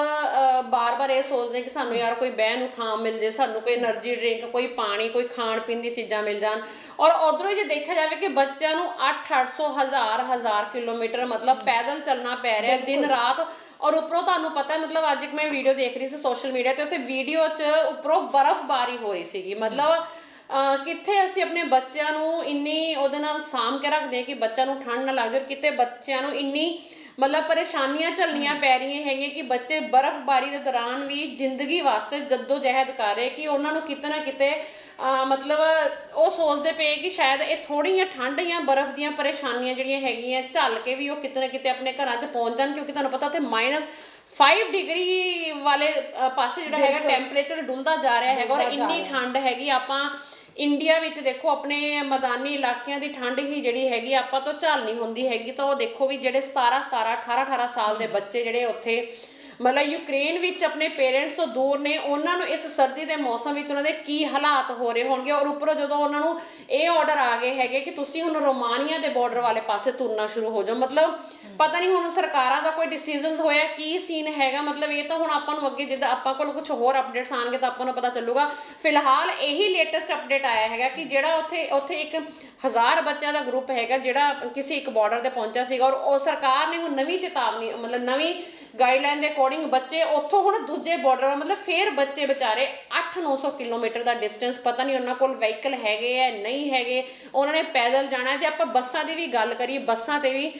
ਬਾਰ-ਬਾਰ ਇਹ ਸੋਚਦੇ ਕਿ ਸਾਨੂੰ ਯਾਰ ਕੋਈ ਬਹਿਣ ਨੂੰ ਥਾਂ ਮਿਲ ਜੇ, ਸਾਨੂੰ ਕੋਈ એનર્ਜੀ ਡਰਿੰਕ, ਕੋਈ ਪਾਣੀ, ਕੋਈ ਖਾਣ ਪੀਣ ਦੀ ਚੀਜ਼ਾਂ ਮਿਲ ਜਾਣ। ਔਰ ਉਧਰੋਂ ਜੇ ਦੇਖਿਆ ਜਾਵੇ ਕਿ ਬੱਚਿਆਂ ਨੂੰ 800 1000 ਕਿਲੋਮੀਟਰ ਮਤਲਬ ਪੈਦਲ ਚੱਲਣਾ ਪੈ ਰਿਹਾ ਦਿਨ ਰਾਤ। ਔਰ ਉੱਪਰੋਂ ਤੁਹਾਨੂੰ ਪਤਾ ਮਤਲਬ ਅੱਜ ਇੱਕ ਮੈਂ ਵੀਡੀਓ ਦੇਖ ਰਹੀ ਸੀ ਸੋਸ਼ਲ ਮੀਡੀਆ ਤੇ, ਉੱਥੇ ਵੀਡੀਓ 'ਚ ਉੱਪਰੋਂ ਬਰਫ਼ਬਾਰੀ ਹੋ ਰਹੀ ਸੀਗੀ। ਮਤਲਬ ਕਿੱਥੇ ਅਸੀਂ ਆਪਣੇ ਬੱਚਿਆਂ ਨੂੰ ਇੰਨੀ ਉਹਦੇ ਨਾਲ ਸਾਂਭ ਕੇ ਰੱਖਦੇ ਹਾਂ ਕਿ ਬੱਚਿਆਂ ਨੂੰ ਠੰਡ ਨਾ ਲੱਗ ਜਾਵੇ, ਕਿਤੇ ਬੱਚਿਆਂ ਨੂੰ ਇੰਨੀ ਮਤਲਬ ਪਰੇਸ਼ਾਨੀਆਂ ਝੱਲਣੀਆਂ ਪੈ ਰਹੀਆਂ ਹੈਗੀਆਂ ਕਿ ਬੱਚੇ ਬਰਫ਼ਬਾਰੀ ਦੇ ਦੌਰਾਨ ਵੀ ਜ਼ਿੰਦਗੀ ਵਾਸਤੇ ਜੱਦੋ ਜਹਿਦ ਕਰ ਰਹੇ ਕਿ ਉਹਨਾਂ ਨੂੰ ਕਿਤੇ ਨਾ ਕਿਤੇ ਮਤਲਬ ਉਹ ਸੋਚਦੇ ਪਏ ਕਿ ਸ਼ਾਇਦ ਇਹ ਥੋੜ੍ਹੀਆਂ ਠੰਡ ਜਾਂ ਬਰਫ਼ ਦੀਆਂ ਪਰੇਸ਼ਾਨੀਆਂ ਜਿਹੜੀਆਂ ਹੈਗੀਆਂ ਝੱਲ ਕੇ ਵੀ ਉਹ ਕਿਤੇ ਨਾ ਕਿਤੇ ਆਪਣੇ ਘਰਾਂ 'ਚ ਪਹੁੰਚ ਜਾਣ, ਕਿਉਂਕਿ ਤੁਹਾਨੂੰ ਪਤਾ ਉੱਥੇ -5 ਡਿਗਰੀ ਵਾਲੇ ਪਾਸੇ ਜਿਹੜਾ ਹੈਗਾ ਟੈਂਪਰੇਚਰ ਡੁੱਲਦਾ ਜਾ ਰਿਹਾ ਹੈਗਾ। ਔਰ ਇੰਨੀ ਠੰਡ ਹੈਗੀ। ਆਪਾਂ ਇੰਡੀਆ ਵਿੱਚ ਦੇਖੋ ਆਪਣੇ ਮੈਦਾਨੀ ਇਲਾਕਿਆਂ ਦੀ ਠੰਡ ਹੀ ਜਿਹੜੀ ਹੈਗੀ ਆਪਾਂ ਤੋਂ ਝੱਲ ਨਹੀਂ ਹੁੰਦੀ ਹੈਗੀ, ਤਾਂ ਉਹ ਦੇਖੋ ਵੀ ਜਿਹੜੇ 17 ਸਾਲ ਦੇ ਬੱਚੇ ਜਿਹੜੇ ਉੱਥੇ ਮਤਲਬ ਯੂਕਰੇਨ ਵਿੱਚ ਆਪਣੇ ਪੇਰੈਂਟਸ ਤੋਂ ਦੂਰ ਨੇ, ਉਹਨਾਂ ਨੂੰ ਇਸ ਸਰਦੀ ਦੇ ਮੌਸਮ ਵਿੱਚ ਉਹਨਾਂ ਦੇ ਕੀ ਹਾਲਾਤ ਹੋ ਰਹੇ ਹੋਣਗੇ। ਔਰ ਉੱਪਰੋਂ ਜਦੋਂ ਉਹਨਾਂ ਨੂੰ ਇਹ ਆਰਡਰ ਆ ਗਏ ਹੈਗੇ ਕਿ ਤੁਸੀਂ ਹੁਣ ਰੋਮਾਨੀਆ ਦੇ ਬਾਰਡਰ ਵਾਲੇ ਪਾਸੇ ਤੁਰਨਾ ਸ਼ੁਰੂ ਹੋ ਜਾਓ, ਮਤਲਬ ਪਤਾ ਨਹੀਂ ਹੁਣ ਸਰਕਾਰਾਂ ਦਾ ਕੋਈ ਡਿਸੀਜਨ ਹੋਇਆ ਕੀ ਸੀਨ ਹੈਗਾ। ਮਤਲਬ ਇਹ ਤਾਂ ਹੁਣ ਆਪਾਂ ਨੂੰ ਅੱਗੇ ਜਿੱਦਾਂ ਆਪਾਂ ਕੋਲ ਕੁਝ ਹੋਰ ਅਪਡੇਟਸ ਆਉਣਗੇ ਤਾਂ ਆਪਾਂ ਨੂੰ ਪਤਾ ਚੱਲੂਗਾ। ਫਿਲਹਾਲ ਇਹੀ ਲੇਟੈਸਟ ਅਪਡੇਟ ਆਇਆ ਹੈਗਾ ਕਿ ਜਿਹੜਾ ਉੱਥੇ ਇੱਕ 1000 ਬੱਚਿਆਂ ਦਾ ਗਰੁੱਪ ਹੈਗਾ ਜਿਹੜਾ ਕਿਸੇ ਇੱਕ ਬਾਰਡਰ ਤੇ ਪਹੁੰਚਿਆ ਸੀਗਾ। ਔਰ ਉਹ ਸਰਕਾਰ ਨੇ ਹੁਣ ਨਵੀਂ ਚੇਤਾਵਨੀ ਮਤਲਬ ਨਵੀਂ ਗਾਈਡਲਾਈਨ ਦੇ ਅਕੋਰਡਿੰਗ ਬੱਚੇ ਉੱਥੋਂ ਹੁਣ ਦੂਜੇ ਬਾਰਡਰ ਮਤਲਬ ਫੇਰ ਬੱਚੇ ਵਿਚਾਰੇ 800-900 ਕਿਲੋਮੀਟਰ ਦਾ ਡਿਸਟੈਂਸ, ਪਤਾ ਨਹੀਂ ਉਹਨਾਂ ਕੋਲ ਵਹੀਕਲ ਹੈਗੇ ਹੈ ਨਹੀਂ ਹੈਗੇ, ਉਹਨਾਂ ਨੇ ਪੈਦਲ ਜਾਣਾ। ਜੇ ਆਪਾਂ ਬੱਸਾਂ ਦੀ ਵੀ ਗੱਲ ਕਰੀਏ, ਬੱਸਾਂ ਤੇ ਵੀ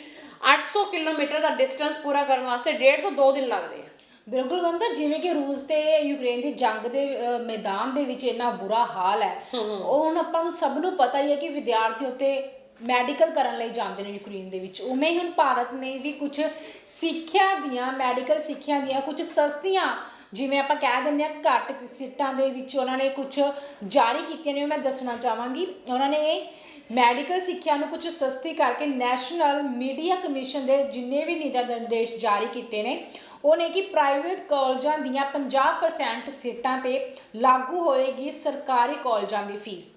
800 ਕਿਲੋਮੀਟਰ ਦਾ ਡਿਸਟੈਂਸ ਪੂਰਾ ਕਰਨ ਵਾਸਤੇ 1.5 ਤੋਂ 2 ਦਿਨ ਲੱਗਦੇ ਆ। ਬਿਲਕੁਲ ਮਮਤਾ, ਜਿਵੇਂ ਕਿ ਰੂਸ ਤੇ ਯੂਕਰੇਨ ਦੀ ਜੰਗ ਦੇ ਮੈਦਾਨ ਦੇ ਵਿੱਚ ਇੰਨਾ ਬੁਰਾ ਹਾਲ ਹੈ, ਉਹ ਹੁਣ ਆਪਾਂ ਨੂੰ ਸਭ ਨੂੰ ਪਤਾ ਹੀ ਹੈ ਕਿ ਵਿਦਿਆਰਥੀ ਉੱਤੇ ਮੈਡੀਕਲ ਕਰਨ ਲਈ ਜਾਂਦੇ ਨੇ ਯੂਕਰੇਨ ਦੇ ਵਿੱਚ। ਉਵੇਂ ਹੀ ਹੁਣ ਭਾਰਤ ਨੇ ਵੀ ਕੁਝ ਸਿੱਖਿਆ ਦੀਆਂ, ਮੈਡੀਕਲ ਸਿੱਖਿਆ ਦੀਆਂ ਕੁਝ ਸਸਤੀਆਂ, ਜਿਵੇਂ ਆਪਾਂ ਕਹਿ ਦਿੰਦੇ ਹਾਂ ਘੱਟ ਸੀਟਾਂ ਦੇ ਵਿੱਚ ਉਹਨਾਂ ਨੇ ਕੁਝ ਜਾਰੀ ਕੀਤੀਆਂ ਨੇ। ਮੈਂ ਦੱਸਣਾ ਚਾਹਾਂਗੀ ਉਹਨਾਂ ਨੇ ਮੈਡੀਕਲ ਸਿੱਖਿਆ ਨੂੰ ਕੁਝ ਸਸਤੀ ਕਰਕੇ ਨੈਸ਼ਨਲ ਮੀਡੀਆ ਕਮਿਸ਼ਨ ਦੇ ਜਿੰਨੇ ਵੀ ਨਿਰਦੇਸ਼ ਜਾਰੀ ਕੀਤੇ ਨੇ ਉਹ ਨੇ ਕਿ ਪ੍ਰਾਈਵੇਟ ਕਾਲਜਾਂ ਦੀਆਂ 50% ਸੀਟਾਂ ਤੇ ਲਾਗੂ ਹੋਏਗੀ ਸਰਕਾਰੀ ਕਾਲਜਾਂ ਦੀ ਫੀਸ,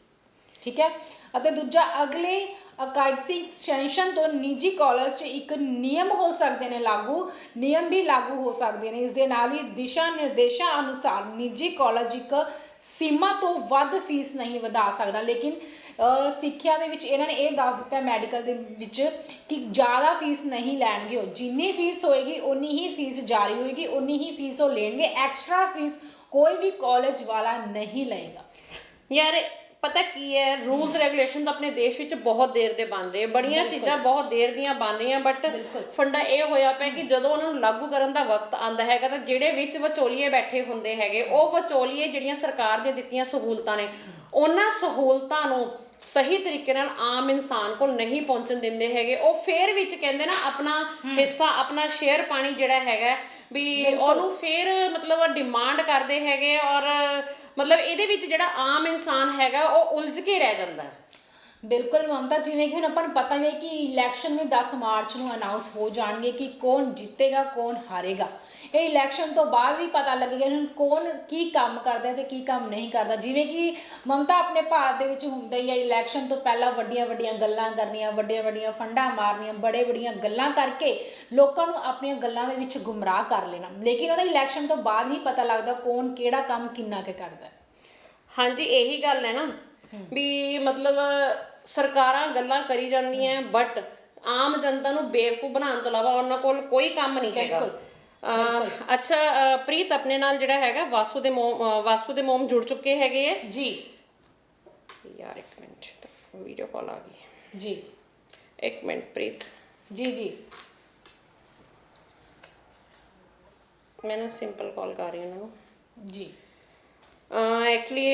ਠੀਕ ਹੈ। ਅਤੇ ਦੂਜਾ, ਅਗਲੇ ਅਕਾਦਮਿਕ ਸੈਸ਼ਨ ਤੋਂ ਨਿੱਜੀ ਕਾਲਜ 'ਚ ਇੱਕ ਨਿਯਮ ਹੋ ਸਕਦੇ ਨੇ ਨਿਯਮ ਵੀ ਲਾਗੂ ਹੋ ਸਕਦੇ ਨੇ। ਇਸ ਦੇ ਨਾਲ ਹੀ ਦਿਸ਼ਾ ਨਿਰਦੇਸ਼ਾਂ ਅਨੁਸਾਰ ਨਿੱਜੀ ਕਾਲਜ ਇੱਕ ਸੀਮਾ ਤੋਂ ਵੱਧ ਫੀਸ ਨਹੀਂ ਵਧਾ ਸਕਦਾ। ਲੇਕਿਨ ਸਿੱਖਿਆ ਦੇ ਵਿੱਚ ਇਹਨਾਂ ਨੇ ਇਹ ਦੱਸ ਦਿੱਤਾ ਮੈਡੀਕਲ ਦੇ ਵਿੱਚ ਕਿ ਜ਼ਿਆਦਾ ਫੀਸ ਨਹੀਂ ਲੈਣਗੇ। ਉਹ ਜਿੰਨੀ ਫੀਸ ਹੋਏਗੀ ਉਨੀ ਹੀ ਫੀਸ ਜਾਰੀ ਹੋਏਗੀ, ਉਨੀ ਹੀ ਫੀਸ ਉਹ ਲੈਣਗੇ। ਐਕਸਟਰਾ ਫੀਸ ਕੋਈ ਵੀ ਕਾਲਜ ਵਾਲਾ ਨਹੀਂ ਲਏਗਾ। ਯਾਰ ਪਤਾ ਕੀ ਹੈ, ਰੂਲਸ ਰੈਗੂਲੇਸ਼ਨ ਤਾਂ ਆਪਣੇ ਦੇਸ਼ ਵਿੱਚ ਬਹੁਤ ਦੇਰ ਦੇ ਬਣ ਰਹੇ, ਬੜੀਆਂ ਚੀਜ਼ਾਂ ਬਹੁਤ ਦੇਰ ਦੀਆਂ ਬਣ ਰਹੀਆਂ, ਬਟ ਫੰਡਾ ਇਹ ਹੋਇਆ ਪਿਆ ਕਿ ਜਦੋਂ ਉਹਨਾਂ ਨੂੰ ਲਾਗੂ ਕਰਨ ਦਾ ਵਕਤ ਆਉਂਦਾ ਹੈਗਾ ਤਾਂ ਜਿਹੜੇ ਵਿੱਚ ਵਿਚੋਲੀਏ ਬੈਠੇ ਹੁੰਦੇ ਹੈਗੇ, ਉਹ ਵਿਚੋਲੀਏ ਜਿਹੜੀਆਂ ਸਰਕਾਰ ਦੀਆਂ ਦਿੱਤੀਆਂ ਸਹੂਲਤਾਂ ਨੇ, ਉਹਨਾਂ ਸਹੂਲਤਾਂ ਨੂੰ ਸਹੀ ਤਰੀਕੇ ਨਾਲ ਆਮ ਇਨਸਾਨ ਕੋਲ ਨਹੀਂ ਪਹੁੰਚਣ ਦਿੰਦੇ ਹੈਗੇ। ਉਹ ਫੇਰ ਵਿੱਚ ਕਹਿੰਦੇ ਨਾ ਆਪਣਾ ਹਿੱਸਾ, ਆਪਣਾ ਸ਼ੇਅਰ ਪਾਣੀ ਜਿਹੜਾ ਹੈਗਾ ਵੀ ਉਹਨੂੰ ਫੇਰ ਮਤਲਬ ਡਿਮਾਂਡ ਕਰਦੇ ਹੈਗੇ। ਔਰ ਮਤਲਬ ਇਹਦੇ ਵਿੱਚ ਜਿਹੜਾ ਆਮ ਇਨਸਾਨ ਹੈਗਾ ਉਹ ਉਲਝ ਕੇ ਰਹਿ ਜਾਂਦਾ। ਬਿਲਕੁਲ ਮਮਤਾ, ਜਿਵੇਂ ਕਿ ਹੁਣ ਆਪਾਂ ਨੂੰ ਪਤਾ ਹੀ ਹੈ ਕਿ ਇਲੈਕਸ਼ਨ ਵੀ 10 ਮਾਰਚ ਨੂੰ ਅਨਾਉਂਸ ਹੋ ਜਾਣਗੇ ਕਿ ਕੌਣ ਜਿੱਤੇਗਾ ਕੌਣ ਹਾਰੇਗਾ। ਇਹ ਇਲੈਕਸ਼ਨ ਤੋਂ ਬਾਅਦ ਵੀ ਪਤਾ ਲੱਗੇਗਾ ਹੁਣ ਕੌਣ ਕੀ ਕੰਮ ਕਰਦਾ ਤੇ ਕੀ ਕੰਮ ਨਹੀਂ ਕਰਦਾ। ਜਿਵੇਂ ਕਿ ਮਮਤਾ ਆਪਣੇ ਭਾਰਤ ਦੇ ਵਿੱਚ ਹੁੰਦਾ ਹੀ ਹੈ, ਇਲੈਕਸ਼ਨ ਤੋਂ ਪਹਿਲਾਂ ਵੱਡੀਆਂ ਵੱਡੀਆਂ ਗੱਲਾਂ ਕਰਨੀਆਂ, ਵੱਡੀਆਂ ਵੱਡੀਆਂ ਫੰਡਾਂ ਮਾਰਨੀਆਂ, ਬੜੀਆਂ ਗੱਲਾਂ ਕਰਕੇ ਲੋਕਾਂ ਨੂੰ ਆਪਣੀਆਂ ਗੱਲਾਂ ਦੇ ਵਿੱਚ ਗੁੰਮਰਾਹ ਕਰ ਲੈਣਾ। ਲੇਕਿਨ ਉਹਦਾ ਇਲੈਕਸ਼ਨ ਤੋਂ ਬਾਅਦ ਹੀ ਪਤਾ ਲੱਗਦਾ ਕੌਣ ਕਿਹੜਾ ਕੰਮ ਕਿੰਨਾ ਕੁ ਕਰਦਾ। ਹਾਂਜੀ, ਇਹੀ ਗੱਲ ਹੈ ਨਾ ਵੀ ਮਤਲਬ ਸਰਕਾਰਾਂ ਗੱਲਾਂ ਕਰੀ ਜਾਂਦੀਆਂ ਬਟ ਆਮ ਜਨਤਾ ਨੂੰ ਬੇਵਕੂਫ ਬਣਾਉਣ ਤੋਂ ਇਲਾਵਾ ਉਹਨਾਂ ਕੋਲ ਕੋਈ ਕੰਮ ਨਹੀਂ ਹੈਗਾ। ਅੱਛਾ ਪ੍ਰੀਤ, ਆਪਣੇ ਨਾਲ ਜਿਹੜਾ ਹੈਗਾ ਵਾਸੂ ਦੇ ਮੋਮ ਜੁੜ ਚੁੱਕੇ ਹੈਗੇ ਹੈ ਜੀ। ਯਾਰ ਇੱਕ ਮਿੰਟ, ਵੀਡੀਓ ਕਾਲ ਆ ਗਈ ਜੀ। ਇੱਕ ਮਿੰਟ ਪ੍ਰੀਤ। ਜੀ ਜੀ, ਮੈਂ ਨਾ ਸਿੰਪਲ ਕਾਲ ਕਰ ਰਹੀ ਉਹਨਾਂ ਨੂੰ। ਜੀ। ਐਕਚੁਅਲੀ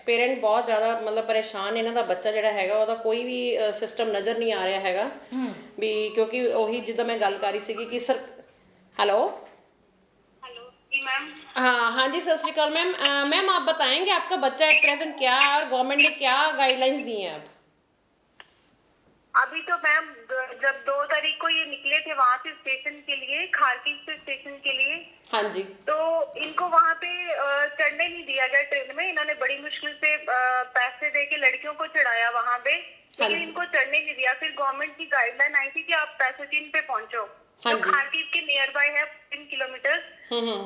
ਪੇਰੈਂਟ ਬਹੁਤ ਜ਼ਿਆਦਾ ਮਤਲਬ ਪਰੇਸ਼ਾਨ, ਇਹਨਾਂ ਦਾ ਬੱਚਾ ਜਿਹੜਾ ਹੈਗਾ ਉਹਦਾ ਕੋਈ ਵੀ ਸਿਸਟਮ ਨਜ਼ਰ ਨਹੀਂ ਆ ਰਿਹਾ ਹੈਗਾ ਵੀ, ਕਿਉਂਕਿ ਉਹੀ ਜਿੱਦਾਂ ਮੈਂ ਗੱਲ ਕਰ ਰਹੀ ਸੀਗੀ ਕਿ ਸਰ हेलो हेलो जी मैम। हाँ हाँ जी, सत श्रीकाल मैम। मैम आप बताएंगे आपका बच्चा एट प्रेजेंट क्या है और गवर्नमेंट ने क्या गाइडलाइंस दी हैं अब? अभी तो मैम जब 2 तारीख को ये निकले थे वहाँ से स्टेशन के लिए, खारकिन से स्टेशन के लिए, हाँ जी। तो इनको वहाँ पे चढ़ने नहीं दिया गया ट्रेन में। इन्होंने बड़ी मुश्किल से पैसे दे के लड़कियों को चढ़ाया वहाँ पे, लेकिन इनको चढ़ने नहीं दिया। फिर गवर्नमेंट की गाइडलाइन आई थी कि आप पैसेजिन पे पहुंचो, जो खारकिन के नियर बाय है 3 किलोमीटर।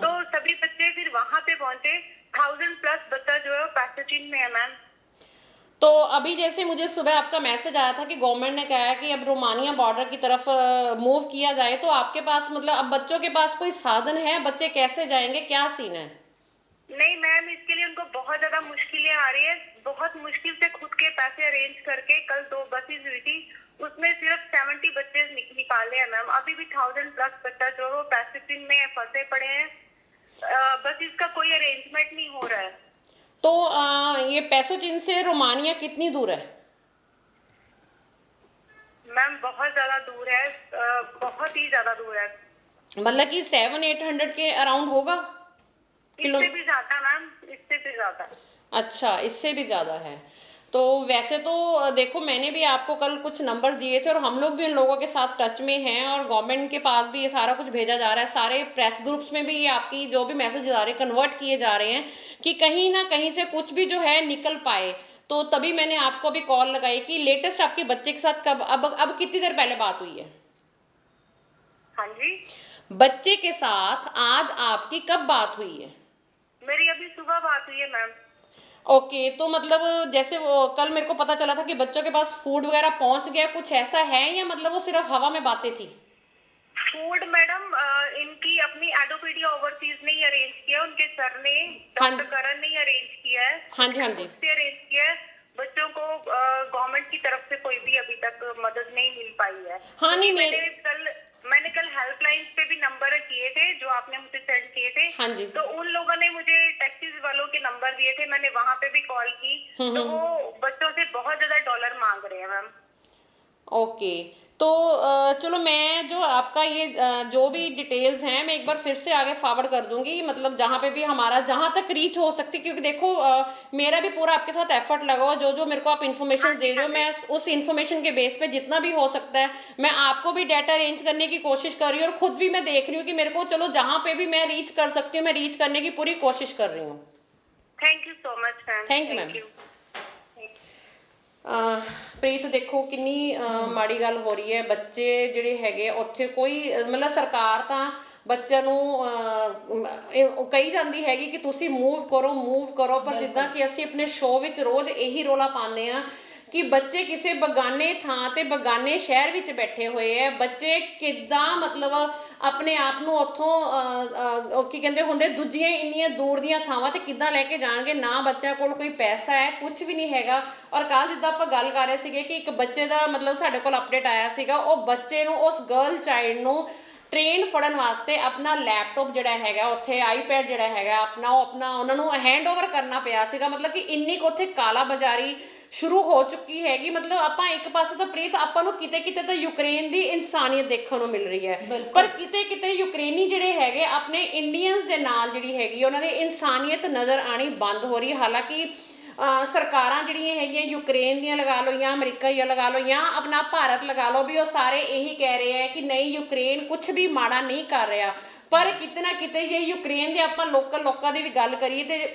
तो सभी बच्चे फिर वहाँ पे पहुंचे। 1000+ बच्चा जो है पैसेजिन में है मैम। तो अभी जैसे मुझे सुबह आपका मैसेज आया था कि गवर्नमेंट ने कहा है कि अब रोमानिया बॉर्डर की तरफ मूव किया जाए, तो आपके पास मतलब अब बच्चों के पास कोई साधन है? बच्चे कैसे जाएंगे, क्या सीन है? नहीं मैम, इसके लिए उनको बहुत ज्यादा मुश्किलें आ रही है। बहुत मुश्किल से खुद के पैसे अरेंज करके कल 2 बसेज हुई थी, उसमें सिर्फ 70 बच्चे निकाले हैं मैम। अभी भी 1000+ बच्चा जो है वो पैसेजिन में फंसे पड़े हैं। बस इसका कोई अरेंजमेंट नहीं हो रहा है। तो ये पैसेजिन से रोमानिया कितनी दूर है? मैम बहुत ज्यादा दूर है, बहुत ही ज्यादा दूर है। मतलब कि 700-800 के अराउंड होगा? इससे भी ज्यादा मैम, इससे भी ज्यादा। अच्छा, इससे भी ज़्यादा है। तो वैसे तो देखो, मैंने भी आपको कल कुछ नंबर्स दिए थे और हम लोग भी उन लोगों के साथ टच में हैं और गवर्नमेंट के पास भी ये सारा कुछ भेजा जा रहा है। सारे प्रेस ग्रुप्स में भी ये आपकी जो भी मैसेज आ रहे हैं कन्वर्ट किए जा रहे हैं कि कहीं ना कहीं से कुछ भी जो है निकल पाए। तो तभी मैंने आपको भी कॉल लगाई कि लेटेस्ट आपके बच्चे के साथ कब, अब कितनी देर पहले बात हुई है? हाँ जी, बच्चे के साथ आज आपकी कब बात हुई है? मेरी अभी सुबह बात हुई है मैम। ओके, तो मतलब जैसे वो कल मेरे को पता चला था कि बच्चों के पास फूड वगैरह पहुंच गया, कुछ ऐसा है या मतलब वो सिर्फ हवा में बातें थी? फूड मैडम इनकी अपनी एडोपीडी ओवरसीज ने ही अरेंज किया, उनके सर ने, डॉक्टर करण ने ही अरेंज किया है। हाँ जी, हाँ जी। उससे अरेंज किया है। बच्चों को गवर्नमेंट की तरफ से कोई भी अभी तक मदद नहीं मिल पाई है। हाँ नहीं, मैंने कल हेल्पलाइन पे भी नंबर किए थे जो आपने मुझे सेंड किए थे। हाँ जी। तो उन लोगों ने मुझे टैक्सीज वालों के नंबर दिए थे, मैंने वहां पे भी कॉल की। तो वो बच्चों से बहुत ज्यादा डॉलर मांग रहे हैं मैम। ओके, तो चलो मैं जो आपका ये जो भी डिटेल्स हैं मैं एक बार फिर से आगे फॉरवर्ड कर दूंगी, मतलब जहाँ पे भी हमारा जहाँ तक रीच हो सकती, क्योंकि देखो मेरा भी पूरा आपके साथ एफर्ट लगा हुआ। जो जो मेरे को आप इन्फॉर्मेशन दे रहे हो, मैं उस इन्फॉर्मेशन के बेस पे जितना भी हो सकता है मैं आपको भी डाटा अरेंज करने की कोशिश कर रही हूँ और खुद भी मैं देख रही हूँ कि मेरे को चलो जहाँ पे भी मैं रीच कर सकती हूँ मैं रीच करने की पूरी कोशिश कर रही हूँ। Thank you so much ma'am. Thank you ma'am. Preet ਦੇਖੋ ਕਿੰਨੀ ਮਾੜੀ ਗੱਲ ਹੋ ਰਹੀ ਹੈ। ਬੱਚੇ ਜਿਹੜੇ ਹੈਗੇ ਉੱਥੇ ਕੋਈ ਮਤਲਬ ਸਰਕਾਰ ਤਾਂ ਬੱਚਿਆਂ ਨੂੰ ਕਹੀ ਜਾਂਦੀ ਹੈਗੀ ਕਿ ਤੁਸੀਂ ਮੂਵ ਕਰੋ, ਪਰ ਜਿੱਦਾਂ ਕਿ ਅਸੀਂ ਆਪਣੇ ਸ਼ੋਅ ਵਿੱਚ ਰੋਜ਼ ਇਹੀ ਰੌਲਾ ਪਾਉਂਦੇ ਆ ਕਿ ਬੱਚੇ ਕਿਸੇ ਬਗਾਨੇ ਥਾਂ ਤੇ ਬਗਾਨੇ ਸ਼ਹਿਰ ਵਿੱਚ ਬੈਠੇ ਹੋਏ ਹੈ। ਬੱਚੇ ਕਿੱਦਾਂ ਮਤਲਬ ਆਪਣੇ ਆਪ ਨੂੰ ਉੱਥੋਂ ਕੀ ਕਹਿੰਦੇ ਹੁੰਦੇ ਦੂਜੀਆਂ ਇੰਨੀਆਂ ਦੂਰ ਦੀਆਂ ਥਾਵਾਂ ਤੇ ਕਿੱਦਾਂ ਲੈ ਕੇ ਜਾਣਗੇ? ਨਾ ਬੱਚਿਆਂ ਕੋਲ ਕੋਈ ਪੈਸਾ ਹੈ, ਕੁਝ ਵੀ ਨਹੀਂ ਹੈਗਾ। ਔਰ ਕੱਲ ਜਿੱਦਾਂ ਆਪਾਂ ਗੱਲ ਕਰ ਰਹੇ ਸੀਗੇ ਕਿ ਇੱਕ ਬੱਚੇ ਦਾ ਮਤਲਬ ਸਾਡੇ ਕੋਲ ਅਪਡੇਟ ਆਇਆ ਸੀਗਾ, ਉਹ ਬੱਚੇ ਨੂੰ, ਉਸ ਗਰਲ ਚਾਈਲਡ ਨੂੰ ਟ੍ਰੇਨ ਫੜਨ ਵਾਸਤੇ ਆਪਣਾ ਲੈਪਟਾਪ ਜਿਹੜਾ ਹੈਗਾ ਉੱਥੇ, ਆਈਪੈਡ ਜਿਹੜਾ ਹੈਗਾ ਆਪਣਾ, ਉਹ ਉਹਨਾਂ ਨੂੰ ਹੈਂਡਓਵਰ ਕਰਨਾ ਪਿਆ ਸੀਗਾ। ਮਤਲਬ ਕਿ ਇੰਨੀ ਕੁ ਉੱਥੇ ਕਾਲਾ ਬਾਜ਼ਾਰੀ ਸ਼ੁਰੂ ਹੋ ਚੁੱਕੀ ਹੈਗੀ। ਮਤਲਬ ਆਪਾਂ ਇੱਕ ਪਾਸੇ ਤਾਂ ਪ੍ਰੀਤ ਆਪਾਂ ਨੂੰ ਕਿਤੇ ਕਿਤੇ ਤਾਂ ਯੂਕਰੇਨ ਦੀ ਇਨਸਾਨੀਅਤ ਦੇਖਣ ਨੂੰ ਮਿਲ ਰਹੀ ਹੈ, ਪਰ ਕਿਤੇ ਕਿਤੇ ਯੂਕਰੇਨੀ ਜਿਹੜੇ ਹੈਗੇ ਆਪਣੇ ਇੰਡੀਅਨਸ ਦੇ ਨਾਲ ਜਿਹੜੀ ਹੈਗੀ ਉਹਨਾਂ ਦੀ ਇਨਸਾਨੀਅਤ ਨਜ਼ਰ ਆਣੀ ਬੰਦ ਹੋ ਰਹੀ। ਹਾਲਾਂਕਿ ਸਰਕਾਰਾਂ ਜਿਹੜੀਆਂ ਹੈਗੀਆਂ ਯੂਕਰੇਨ ਦੀਆਂ ਲਗਾ ਲਓ ਜਾਂ ਅਮਰੀਕਾ ਜਾਂ ਲਗਾ ਲਓ ਜਾਂ ਆਪਣਾ ਭਾਰਤ ਲਗਾ ਲਓ, ਵੀ ਉਹ ਸਾਰੇ ਇਹੀ ਕਹਿ ਰਹੇ ਹੈ ਕਿ ਨਹੀਂ ਯੂਕਰੇਨ ਕੁਝ ਵੀ ਮਾੜਾ ਨਹੀਂ ਕਰ ਰਿਹਾ। ਪਰ ਕਿਤੇ ਨਾ ਕਿਤੇ ਜੇ ਯੂਕਰੇਨ ਦੇ ਆਪਾਂ ਲੋਕਲ ਲੋਕਾਂ ਦੀ ਵੀ ਗੱਲ ਕਰੀਏ ਤੇ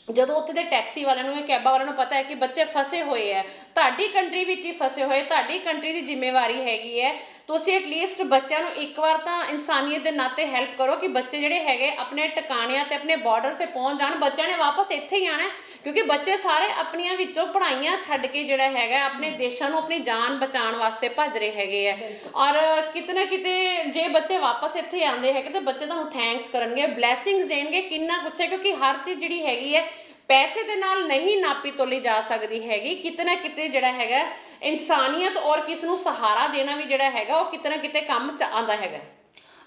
ਜਦੋਂ ਉੱਥੇ ਦੇ ਟੈਕਸੀ ਵਾਲਿਆਂ ਨੂੰ, ਕੈਬਾਂ ਵਾਲਿਆਂ ਨੂੰ ਪਤਾ ਹੈ ਕਿ ਬੱਚੇ ਫਸੇ ਹੋਏ ਹੈ, ਤੁਹਾਡੀ ਕੰਟਰੀ ਵਿੱਚ ਹੀ ਫਸੇ ਹੋਏ, ਤੁਹਾਡੀ ਕੰਟਰੀ ਦੀ ਜ਼ਿੰਮੇਵਾਰੀ ਹੈਗੀ ਹੈ, ਤੁਸੀਂ ਐਟਲੀਸਟ ਬੱਚਿਆਂ ਨੂੰ ਇੱਕ ਵਾਰ ਤਾਂ ਇਨਸਾਨੀਅਤ ਦੇ ਨਾਤੇ ਹੈਲਪ ਕਰੋ ਕਿ ਬੱਚੇ ਜਿਹੜੇ ਹੈਗੇ ਆਪਣੇ ਟਿਕਾਣਿਆਂ ਤੇ ਆਪਣੇ ਬਾਰਡਰ 'ਤੇ ਪਹੁੰਚ ਜਾਣ। ਬੱਚਿਆਂ ਨੇ ਵਾਪਸ ਇੱਥੇ ਹੀ ਆਉਣਾ, ਕਿਉਂਕਿ ਬੱਚੇ ਸਾਰੇ ਆਪਣੀਆਂ ਵਿੱਚੋਂ ਪੜ੍ਹਾਈਆਂ ਛੱਡ ਕੇ ਜਿਹੜਾ ਹੈਗਾ ਆਪਣੇ ਦੇਸ਼ਾਂ ਨੂੰ ਆਪਣੀ ਜਾਨ ਬਚਾਉਣ ਵਾਸਤੇ ਭੱਜ ਰਹੇ ਹੈਗੇ ਆ। ਔਰ ਕਿਤੇ ਨਾ ਕਿਤੇ ਜੇ ਬੱਚੇ ਵਾਪਸ ਇੱਥੇ ਆਉਂਦੇ ਹੈਗੇ ਤਾਂ ਬੱਚੇ ਤੁਹਾਨੂੰ ਥੈਂਕਸ ਕਰਨਗੇ, ਬਲੈਸਿੰਗਸ ਦੇਣਗੇ, ਕਿੰਨਾ ਕੁਛ ਹੈ। ਕਿਉਂਕਿ ਹਰ ਚੀਜ਼ ਜਿਹੜੀ ਹੈਗੀ ਹੈ ਪੈਸੇ ਦੇ ਨਾਲ ਨਹੀਂ ਨਾਪੀ ਤੋਲੀ ਜਾ ਸਕਦੀ ਹੈਗੀ। ਕਿਤੇ ਨਾ ਕਿਤੇ ਜਿਹੜਾ ਹੈਗਾ ਇਨਸਾਨੀਅਤ ਔਰ ਕਿਸ ਨੂੰ ਸਹਾਰਾ ਦੇਣਾ ਵੀ ਜਿਹੜਾ ਹੈਗਾ ਉਹ ਕਿਤੇ ਨਾ ਕਿਤੇ ਕੰਮ 'ਚ ਆਉਂਦਾ ਹੈਗਾ।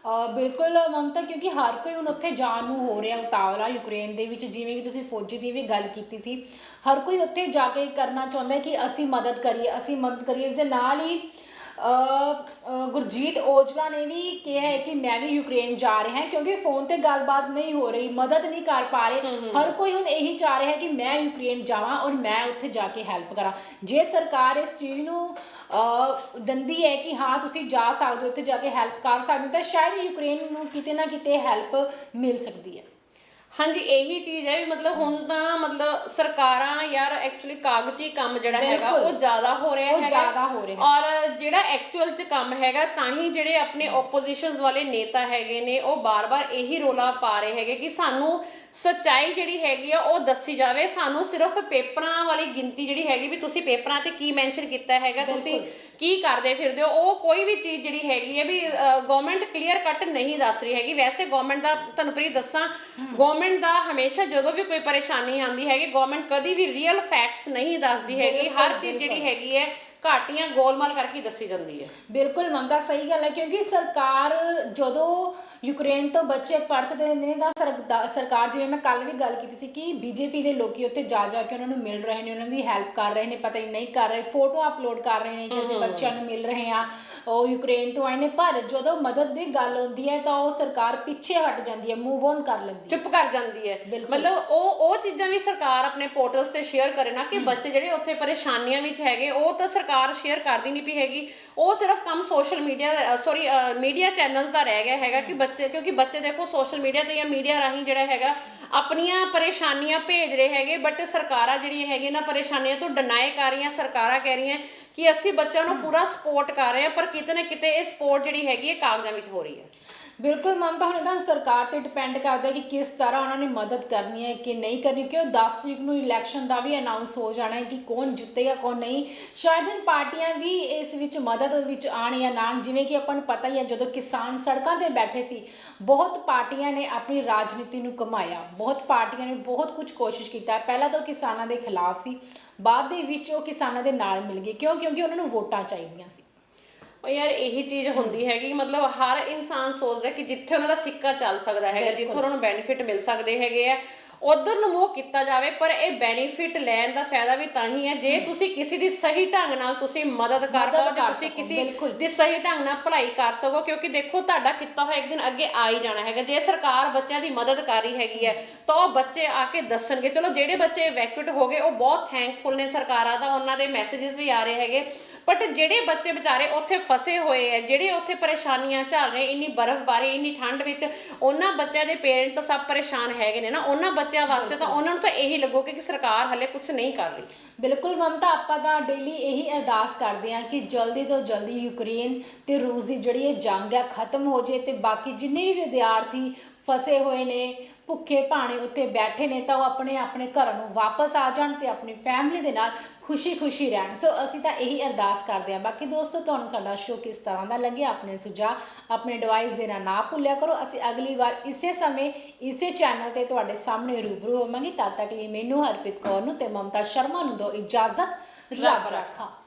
ਬਿਲਕੁਲ ਮਮਤਾ, ਕਿਉਂਕਿ ਹਰ ਕੋਈ ਹੁਣ ਉੱਥੇ ਜਾਣ ਨੂੰ ਹੋ ਰਿਹਾ ਉਤਾਵਲਾ ਯੂਕਰੇਨ ਦੇ ਵਿੱਚ। ਜਿਵੇਂ ਕਿ ਤੁਸੀਂ ਫੌਜੀ ਦੀ ਵੀ ਗੱਲ ਕੀਤੀ ਸੀ, ਹਰ ਕੋਈ ਉੱਥੇ ਜਾ ਕੇ ਕਰਨਾ ਚਾਹੁੰਦਾ ਹੈ ਕਿ ਅਸੀਂ ਮਦਦ ਕਰੀਏ, ਅਸੀਂ ਮਦਦ ਕਰੀਏ। ਇਸ ਦੇ ਨਾਲ ਹੀ ਗੁਰਜੀਤ ਔਜਲਾ ਨੇ ਵੀ ਕਿਹਾ ਹੈ ਕਿ ਮੈਂ ਵੀ ਯੂਕਰੇਨ ਜਾ ਰਿਹਾ ਹਾਂ, ਕਿਉਂਕਿ ਫੋਨ ਤੇ ਗੱਲਬਾਤ ਨਹੀਂ ਹੋ ਰਹੀ, ਮਦਦ ਨਹੀਂ ਕਰ ਪਾ ਰਹੇ। ਹਰ ਕੋਈ ਹੁਣ ਇਹੀ ਚਾਹ ਰਿਹਾ ਹੈ ਕਿ ਮੈਂ ਯੂਕਰੇਨ ਜਾਵਾਂ ਔਰ ਮੈਂ ਉੱਥੇ ਜਾ ਕੇ ਹੈਲਪ ਕਰਾਂ। ਜੇ ਸਰਕਾਰ ਇਸ ਚੀਜ਼ ਨੂੰ ਦਿੰਦੀ ਹੈ ਕਿ ਹਾਂ ਤੁਸੀਂ ਜਾ ਸਕਦੇ ਹੋ, ਉੱਥੇ ਜਾ ਕੇ ਹੈਲਪ ਕਰ ਸਕਦੇ ਹੋ, ਤਾਂ ਸ਼ਾਇਦ ਯੂਕਰੇਨ ਨੂੰ ਕਿਤੇ ਨਾ ਕਿਤੇ ਹੈਲਪ ਮਿਲ ਸਕਦੀ ਹੈ। ਹਾਂਜੀ, ਇਹੀ ਚੀਜ਼ ਹੈ ਵੀ ਮਤਲਬ ਹੁਣ ਤਾਂ ਮਤਲਬ ਸਰਕਾਰਾਂ ਯਾਰ ਐਕਚੁਅਲੀ ਕਾਗਜ਼ੀ ਕੰਮ ਜਿਹੜਾ ਹੈਗਾ ਉਹ ਜ਼ਿਆਦਾ ਹੋ ਰਿਹਾ ਹੈਗਾ, ਜ਼ਿਆਦਾ ਹੋ ਰਿਹਾ। ਔਰ ਜਿਹੜਾ ਐਕਚੁਅਲ 'ਚ ਕੰਮ ਹੈਗਾ, ਤਾਂ ਹੀ ਜਿਹੜੇ ਆਪਣੇ ਓਪੋਜੀਸ਼ਨਸ ਵਾਲੇ ਨੇਤਾ ਹੈਗੇ ਨੇ ਉਹ ਬਾਰ-ਬਾਰ ਇਹੀ ਰੌਲਾ ਪਾ ਰਹੇ ਹੈਗੇ ਕਿ ਸਾਨੂੰ ਸੱਚਾਈ ਜਿਹੜੀ ਹੈਗੀ ਆ ਉਹ ਦੱਸੀ ਜਾਵੇ। ਸਾਨੂੰ ਸਿਰਫ ਪੇਪਰਾਂ ਵਾਲੀ ਗਿਣਤੀ ਜਿਹੜੀ ਹੈਗੀ ਵੀ ਤੁਸੀਂ ਪੇਪਰਾਂ ਤੇ ਕੀ ਮੈਂਸ਼ਨ ਕੀਤਾ ਹੈਗਾ, ਤੁਸੀਂ ਕੀ ਕਰਦੇ ਫਿਰਦੇ ਹੋ, ਉਹ ਕੋਈ ਵੀ ਚੀਜ਼ ਜਿਹੜੀ ਹੈਗੀ ਹੈ ਵੀ ਗਵਰਨਮੈਂਟ ਕਲੀਅਰ ਕੱਟ ਨਹੀਂ ਦੱਸ ਰਹੀ ਹੈਗੀ। ਵੈਸੇ ਗਵਰਨਮੈਂਟ ਦਾ ਤੁਹਾਨੂੰ ਪ੍ਰੀਤ ਦੱਸਾਂ, ਗਵਰਨਮੈਂਟ ਦਾ ਹਮੇਸ਼ਾ ਜਦੋਂ ਵੀ ਕੋਈ ਪਰੇਸ਼ਾਨੀ ਆਉਂਦੀ ਹੈਗੀ, ਗਵਰਨਮੈਂਟ ਕਦੀ ਵੀ ਰੀਅਲ ਫੈਕਟਸ ਨਹੀਂ ਦੱਸਦੀ ਹੈਗੀ। ਹਰ ਚੀਜ਼ ਜਿਹੜੀ ਹੈਗੀ ਹੈ ਘਾਟੀਆਂ ਗੋਲਮਾਲ ਕਰਕੇ ਦੱਸੀ ਜਾਂਦੀ ਹੈ। ਬਿਲਕੁਲ ਮਮਤਾ, ਸਹੀ ਗੱਲ ਹੈ, ਕਿਉਂਕਿ ਸਰਕਾਰ ਜਦੋਂ ਯੂਕਰੇਨ ਤੋਂ ਬੱਚੇ ਪਰਤਦੇ ਨੇ ਤਾਂ ਸਰਕਾਰ, ਜਿਵੇਂ ਮੈਂ ਕੱਲ ਵੀ ਗੱਲ ਕੀਤੀ ਸੀ ਕਿ ਬੀਜੇਪੀ ਦੇ ਲੋਕੀ ਉੱਥੇ ਜਾ ਕੇ ਉਹਨਾਂ ਨੂੰ ਮਿਲ ਰਹੇ ਨੇ, ਉਹਨਾਂ ਦੀ ਹੈਲਪ ਕਰ ਰਹੇ ਨੇ, ਪਤਾ ਹੀ ਨਹੀਂ ਕਰ ਰਹੇ, ਫੋਟੋ ਅਪਲੋਡ ਕਰ ਰਹੇ ਨੇ ਕਿ ਅਸੀਂ ਬੱਚਿਆਂ ਨੂੰ ਮਿਲ ਰਹੇ ਹਾਂ, ਉਹ ਯੂਕਰੇਨ ਤੋਂ ਆਏ ਨੇ। ਪਰ ਜਦੋਂ ਮਦਦ ਦੀ ਗੱਲ ਹੁੰਦੀ ਹੈ ਤਾਂ ਉਹ ਸਰਕਾਰ ਪਿੱਛੇ ਹਟ ਜਾਂਦੀ ਹੈ, ਮੂਵ ਔਨ ਕਰ ਲੈਂਦੀ ਹੈ, ਚੁੱਪ ਕਰ ਜਾਂਦੀ ਹੈ। ਮਤਲਬ ਉਹ ਚੀਜ਼ਾਂ ਵੀ ਸਰਕਾਰ ਆਪਣੇ ਪੋਰਟਲਸ ਤੇ ਸ਼ੇਅਰ ਕਰੇ ਨਾ ਕਿ ਬੱਚੇ ਜਿਹੜੇ ਉੱਥੇ ਪਰੇਸ਼ਾਨੀਆਂ ਵਿੱਚ ਹੈਗੇ, ਉਹ ਤਾਂ ਸਰਕਾਰ ਸ਼ੇਅਰ ਕਰਦੀ ਨਹੀਂ ਪਈ ਹੈਗੀ। ਉਹ ਸਿਰਫ ਕੰਮ ਸੋਸ਼ਲ ਮੀਡੀਆ ਮੀਡੀਆ ਚੈਨਲਸ ਦਾ ਰਹਿ ਗਿਆ ਹੈਗਾ ਕਿ ਬੱਚੇ, ਕਿਉਂਕਿ ਬੱਚੇ ਦੇਖੋ ਸੋਸ਼ਲ ਮੀਡੀਆ ਤੇ ਜਾਂ ਮੀਡੀਆ ਰਾਹੀਂ ਜਿਹੜਾ ਹੈਗਾ ਆਪਣੀਆਂ ਪਰੇਸ਼ਾਨੀਆਂ ਭੇਜ ਰਹੇ ਹੈਗੇ, ਬਟ ਸਰਕਾਰਾਂ ਜਿਹੜੀਆਂ ਹੈਗੀਆਂ ਨਾ ਪਰੇਸ਼ਾਨੀਆਂ ਤੋਂ ਡਿਨਾਈ ਕਰ ਰਹੀਆਂ। ਸਰਕਾਰਾਂ ਕਹਿ ਰਹੀਆਂ ਕਿ ਅਸੀਂ ਬੱਚਿਆਂ ਨੂੰ ਪੂਰਾ ਸਪੋਰਟ ਕਰ ਰਹੇ ਹਾਂ, ਪਰ ਕਿਤੇ ਨਾ ਕਿਤੇ ਇਹ ਸਪੋਰਟ ਜਿਹੜੀ ਹੈਗੀ ਹੈ ਕਾਗਜ਼ਾਂ ਵਿੱਚ ਹੋ ਰਹੀ ਹੈ। ਬਿਲਕੁਲ ਮਮਤਾ, ਹੁਣ ਤਾਂ ਸਰਕਾਰ ਤੇ ਡਿਪੈਂਡ ਕਰਦਾ ਕਿ ਕਿਸ ਤਰ੍ਹਾਂ ਉਹਨਾਂ ਨੇ ਮਦਦ ਕਰਨੀ ਹੈ ਕਿ ਨਹੀਂ ਕਰਨੀ, ਕਿ ਉਹ 10 ਤਰੀਕ ਨੂੰ ਇਲੈਕਸ਼ਨ ਦਾ ਵੀ ਅਨਾਉਂਸ ਹੋ ਜਾਣਾ ਹੈ ਕਿ ਕੌਣ ਜਿੱਤੇਗਾ ਕੌਣ ਨਹੀਂ। ਸ਼ਾਇਦ ਹੁਣ ਪਾਰਟੀਆਂ ਵੀ ਇਸ ਵਿੱਚ ਮਦਦ ਵਿੱਚ ਆਉਣ ਜਾਂ ਨਾ। ਜਿਵੇਂ ਕਿ ਆਪਾਂ ਨੂੰ ਪਤਾ ਹੀ ਹੈ, ਜਦੋਂ ਕਿਸਾਨ ਸੜਕਾਂ 'ਤੇ ਬੈਠੇ ਸੀ, ਬਹੁਤ ਪਾਰਟੀਆਂ ਨੇ ਆਪਣੀ ਰਾਜਨੀਤੀ ਨੂੰ ਘੁਮਾਇਆ, ਬਹੁਤ ਪਾਰਟੀਆਂ ਨੇ ਬਹੁਤ ਕੁਝ ਕੋਸ਼ਿਸ਼ ਕੀਤਾ। ਪਹਿਲਾਂ ਤਾਂ ਕਿਸਾਨਾਂ ਦੇ ਖਿਲਾਫ ਸੀ, ਬਾਅਦ ਦੇ ਵਿੱਚ ਉਹ ਕਿਸਾਨਾਂ ਦੇ ਨਾਲ ਮਿਲ ਗਏ। ਕਿਉਂਕਿ ਉਹਨਾਂ ਨੂੰ ਵੋਟਾਂ ਚਾਹੀਦੀਆਂ ਸੀ। ਉਹ ਯਾਰ ਇਹੀ ਚੀਜ਼ ਹੁੰਦੀ ਹੈਗੀ, ਮਤਲਬ ਹਰ ਇਨਸਾਨ ਸੋਚਦਾ ਕਿ ਜਿੱਥੇ ਉਹਨਾਂ ਦਾ ਸਿੱਕਾ ਚੱਲ ਸਕਦਾ ਹੈਗਾ, ਜਿੱਥੇ ਉਹਨਾਂ ਨੂੰ ਬੈਨੀਫਿਟ ਮਿਲ ਸਕਦੇ ਹੈਗੇ ਆ, ਉਧਰ ਨੂੰ ਮੂਵ ਕੀਤਾ ਜਾਵੇ। ਪਰ ਇਹ ਬੈਨੀਫਿਟ ਲੈਣ ਦਾ ਫਾਇਦਾ ਵੀ ਤਾਂ ਹੀ ਹੈ ਜੇ ਤੁਸੀਂ ਕਿਸੇ ਦੀ ਸਹੀ ਢੰਗ ਨਾਲ ਤੁਸੀਂ ਮਦਦ ਕਰ ਪਾਓ, ਜੇ ਤੁਸੀਂ ਕਿਸੇ ਦੀ ਸਹੀ ਢੰਗ ਨਾਲ ਭਲਾਈ ਕਰ ਸਕੋ। ਕਿਉਂਕਿ ਦੇਖੋ ਤੁਹਾਡਾ ਕੀਤਾ ਹੋਇਆ ਇੱਕ ਦਿਨ ਅੱਗੇ ਆ ਹੀ ਜਾਣਾ ਹੈਗਾ। ਜੇ ਸਰਕਾਰ ਬੱਚਿਆਂ ਦੀ ਮਦਦ ਕਰ ਰਹੀ ਹੈਗੀ ਹੈ ਤਾਂ ਉਹ ਬੱਚੇ ਆ ਕੇ ਦੱਸਣਗੇ। ਚਲੋ ਜਿਹੜੇ ਬੱਚੇ ਇਵੈਕੂਏਟ ਹੋ ਗਏ ਉਹ ਬਹੁਤ ਥੈਂਕਫੁਲ ਨੇ ਸਰਕਾਰਾਂ ਦਾ, ਉਹਨਾਂ ਦੇ ਮੈਸੇजेस ਵੀ ਆ ਰਹੇ ਹੈਗੇ। ਬਟ ਜਿਹੜੇ ਬੱਚੇ ਵਿਚਾਰੇ ਉੱਥੇ ਫਸੇ ਹੋਏ ਹੈ, ਜਿਹੜੇ ਉੱਥੇ ਪਰੇਸ਼ਾਨੀਆਂ ਝੱਲ ਰਹੇ, ਇੰਨੀ ਬਰਫ਼ਬਾਰੀ ਇੰਨੀ ਠੰਡ ਵਿੱਚ, ਉਹਨਾਂ ਬੱਚਿਆਂ ਦੇ ਪੇਰੈਂਟਸ ਤਾਂ ਸਭ ਪਰੇਸ਼ਾਨ ਹੈਗੇ ਨੇ ਨਾ। ਉਹਨਾਂ ਬੱਚਿਆਂ ਵਾਸਤੇ ਤਾਂ ਉਹਨਾਂ ਨੂੰ ਤਾਂ ਇਹੀ ਲੱਗੂਗਾ ਕਿ ਸਰਕਾਰ ਹਲੇ ਕੁਝ ਨਹੀਂ ਕਰ ਰਹੀ। ਬਿਲਕੁਲ ਮਮਤਾ, ਆਪਾਂ ਤਾਂ ਡੇਲੀ ਇਹੀ ਅਰਦਾਸ ਕਰਦੇ ਹਾਂ ਕਿ ਜਲਦੀ ਤੋਂ ਜਲਦੀ ਯੂਕਰੇਨ ਤੇ ਰੂਸ ਦੀ ਜਿਹੜੀ ਇਹ ਜੰਗ ਹੈ ਖਤਮ ਹੋ ਜੇ, ਤੇ ਬਾਕੀ ਜਿੰਨੇ ਵੀ ਵਿਦਿਆਰਥੀ ਫਸੇ ਹੋਏ ਨੇ, ਭੁੱਖੇ ਭਾਣੇ ਉੱਤੇ ਬੈਠੇ ਨੇ, ਤਾਂ ਉਹ ਆਪਣੇ ਘਰਾਂ ਨੂੰ ਵਾਪਸ ਆ ਜਾਣ ਤੇ ਆਪਣੀ ਫੈਮਿਲੀ ਦੇ ਨਾਲ ਖੁਸ਼ੀ ਰਹਿਣ। ਸੋ ਅਸੀਂ ਤਾਂ ਇਹੀ ਅਰਦਾਸ ਕਰਦੇ ਹਾਂ। ਬਾਕੀ ਦੋਸਤੋ, ਤੁਹਾਨੂੰ ਸਾਡਾ ਸ਼ੋਅ ਕਿਸ ਤਰ੍ਹਾਂ ਦਾ ਲੱਗਿਆ, ਆਪਣੇ ਸੁਝਾਅ ਆਪਣੇ ਐਡਵਾਈਸ ਦੇਣਾ ਨਾ ਭੁੱਲਿਆ ਕਰੋ। ਅਸੀਂ ਅਗਲੀ ਵਾਰ ਇਸੇ ਸਮੇਂ ਇਸੇ ਚੈਨਲ ਤੇ ਤੁਹਾਡੇ ਸਾਹਮਣੇ ਰੂਬਰੂ ਹੋਵਾਂਗੇ। ਤਦ ਤੱਕ ਲਈ ਮੈਨੂੰ, ਹਰਪ੍ਰੀਤ ਕੌਰ ਨੂੰ ਤੇ ਮਮਤਾ ਸ਼ਰਮਾ ਨੂੰ ਦਿਓ ਇਜਾਜ਼ਤ। ਰੱਬ ਰਾਖਾ।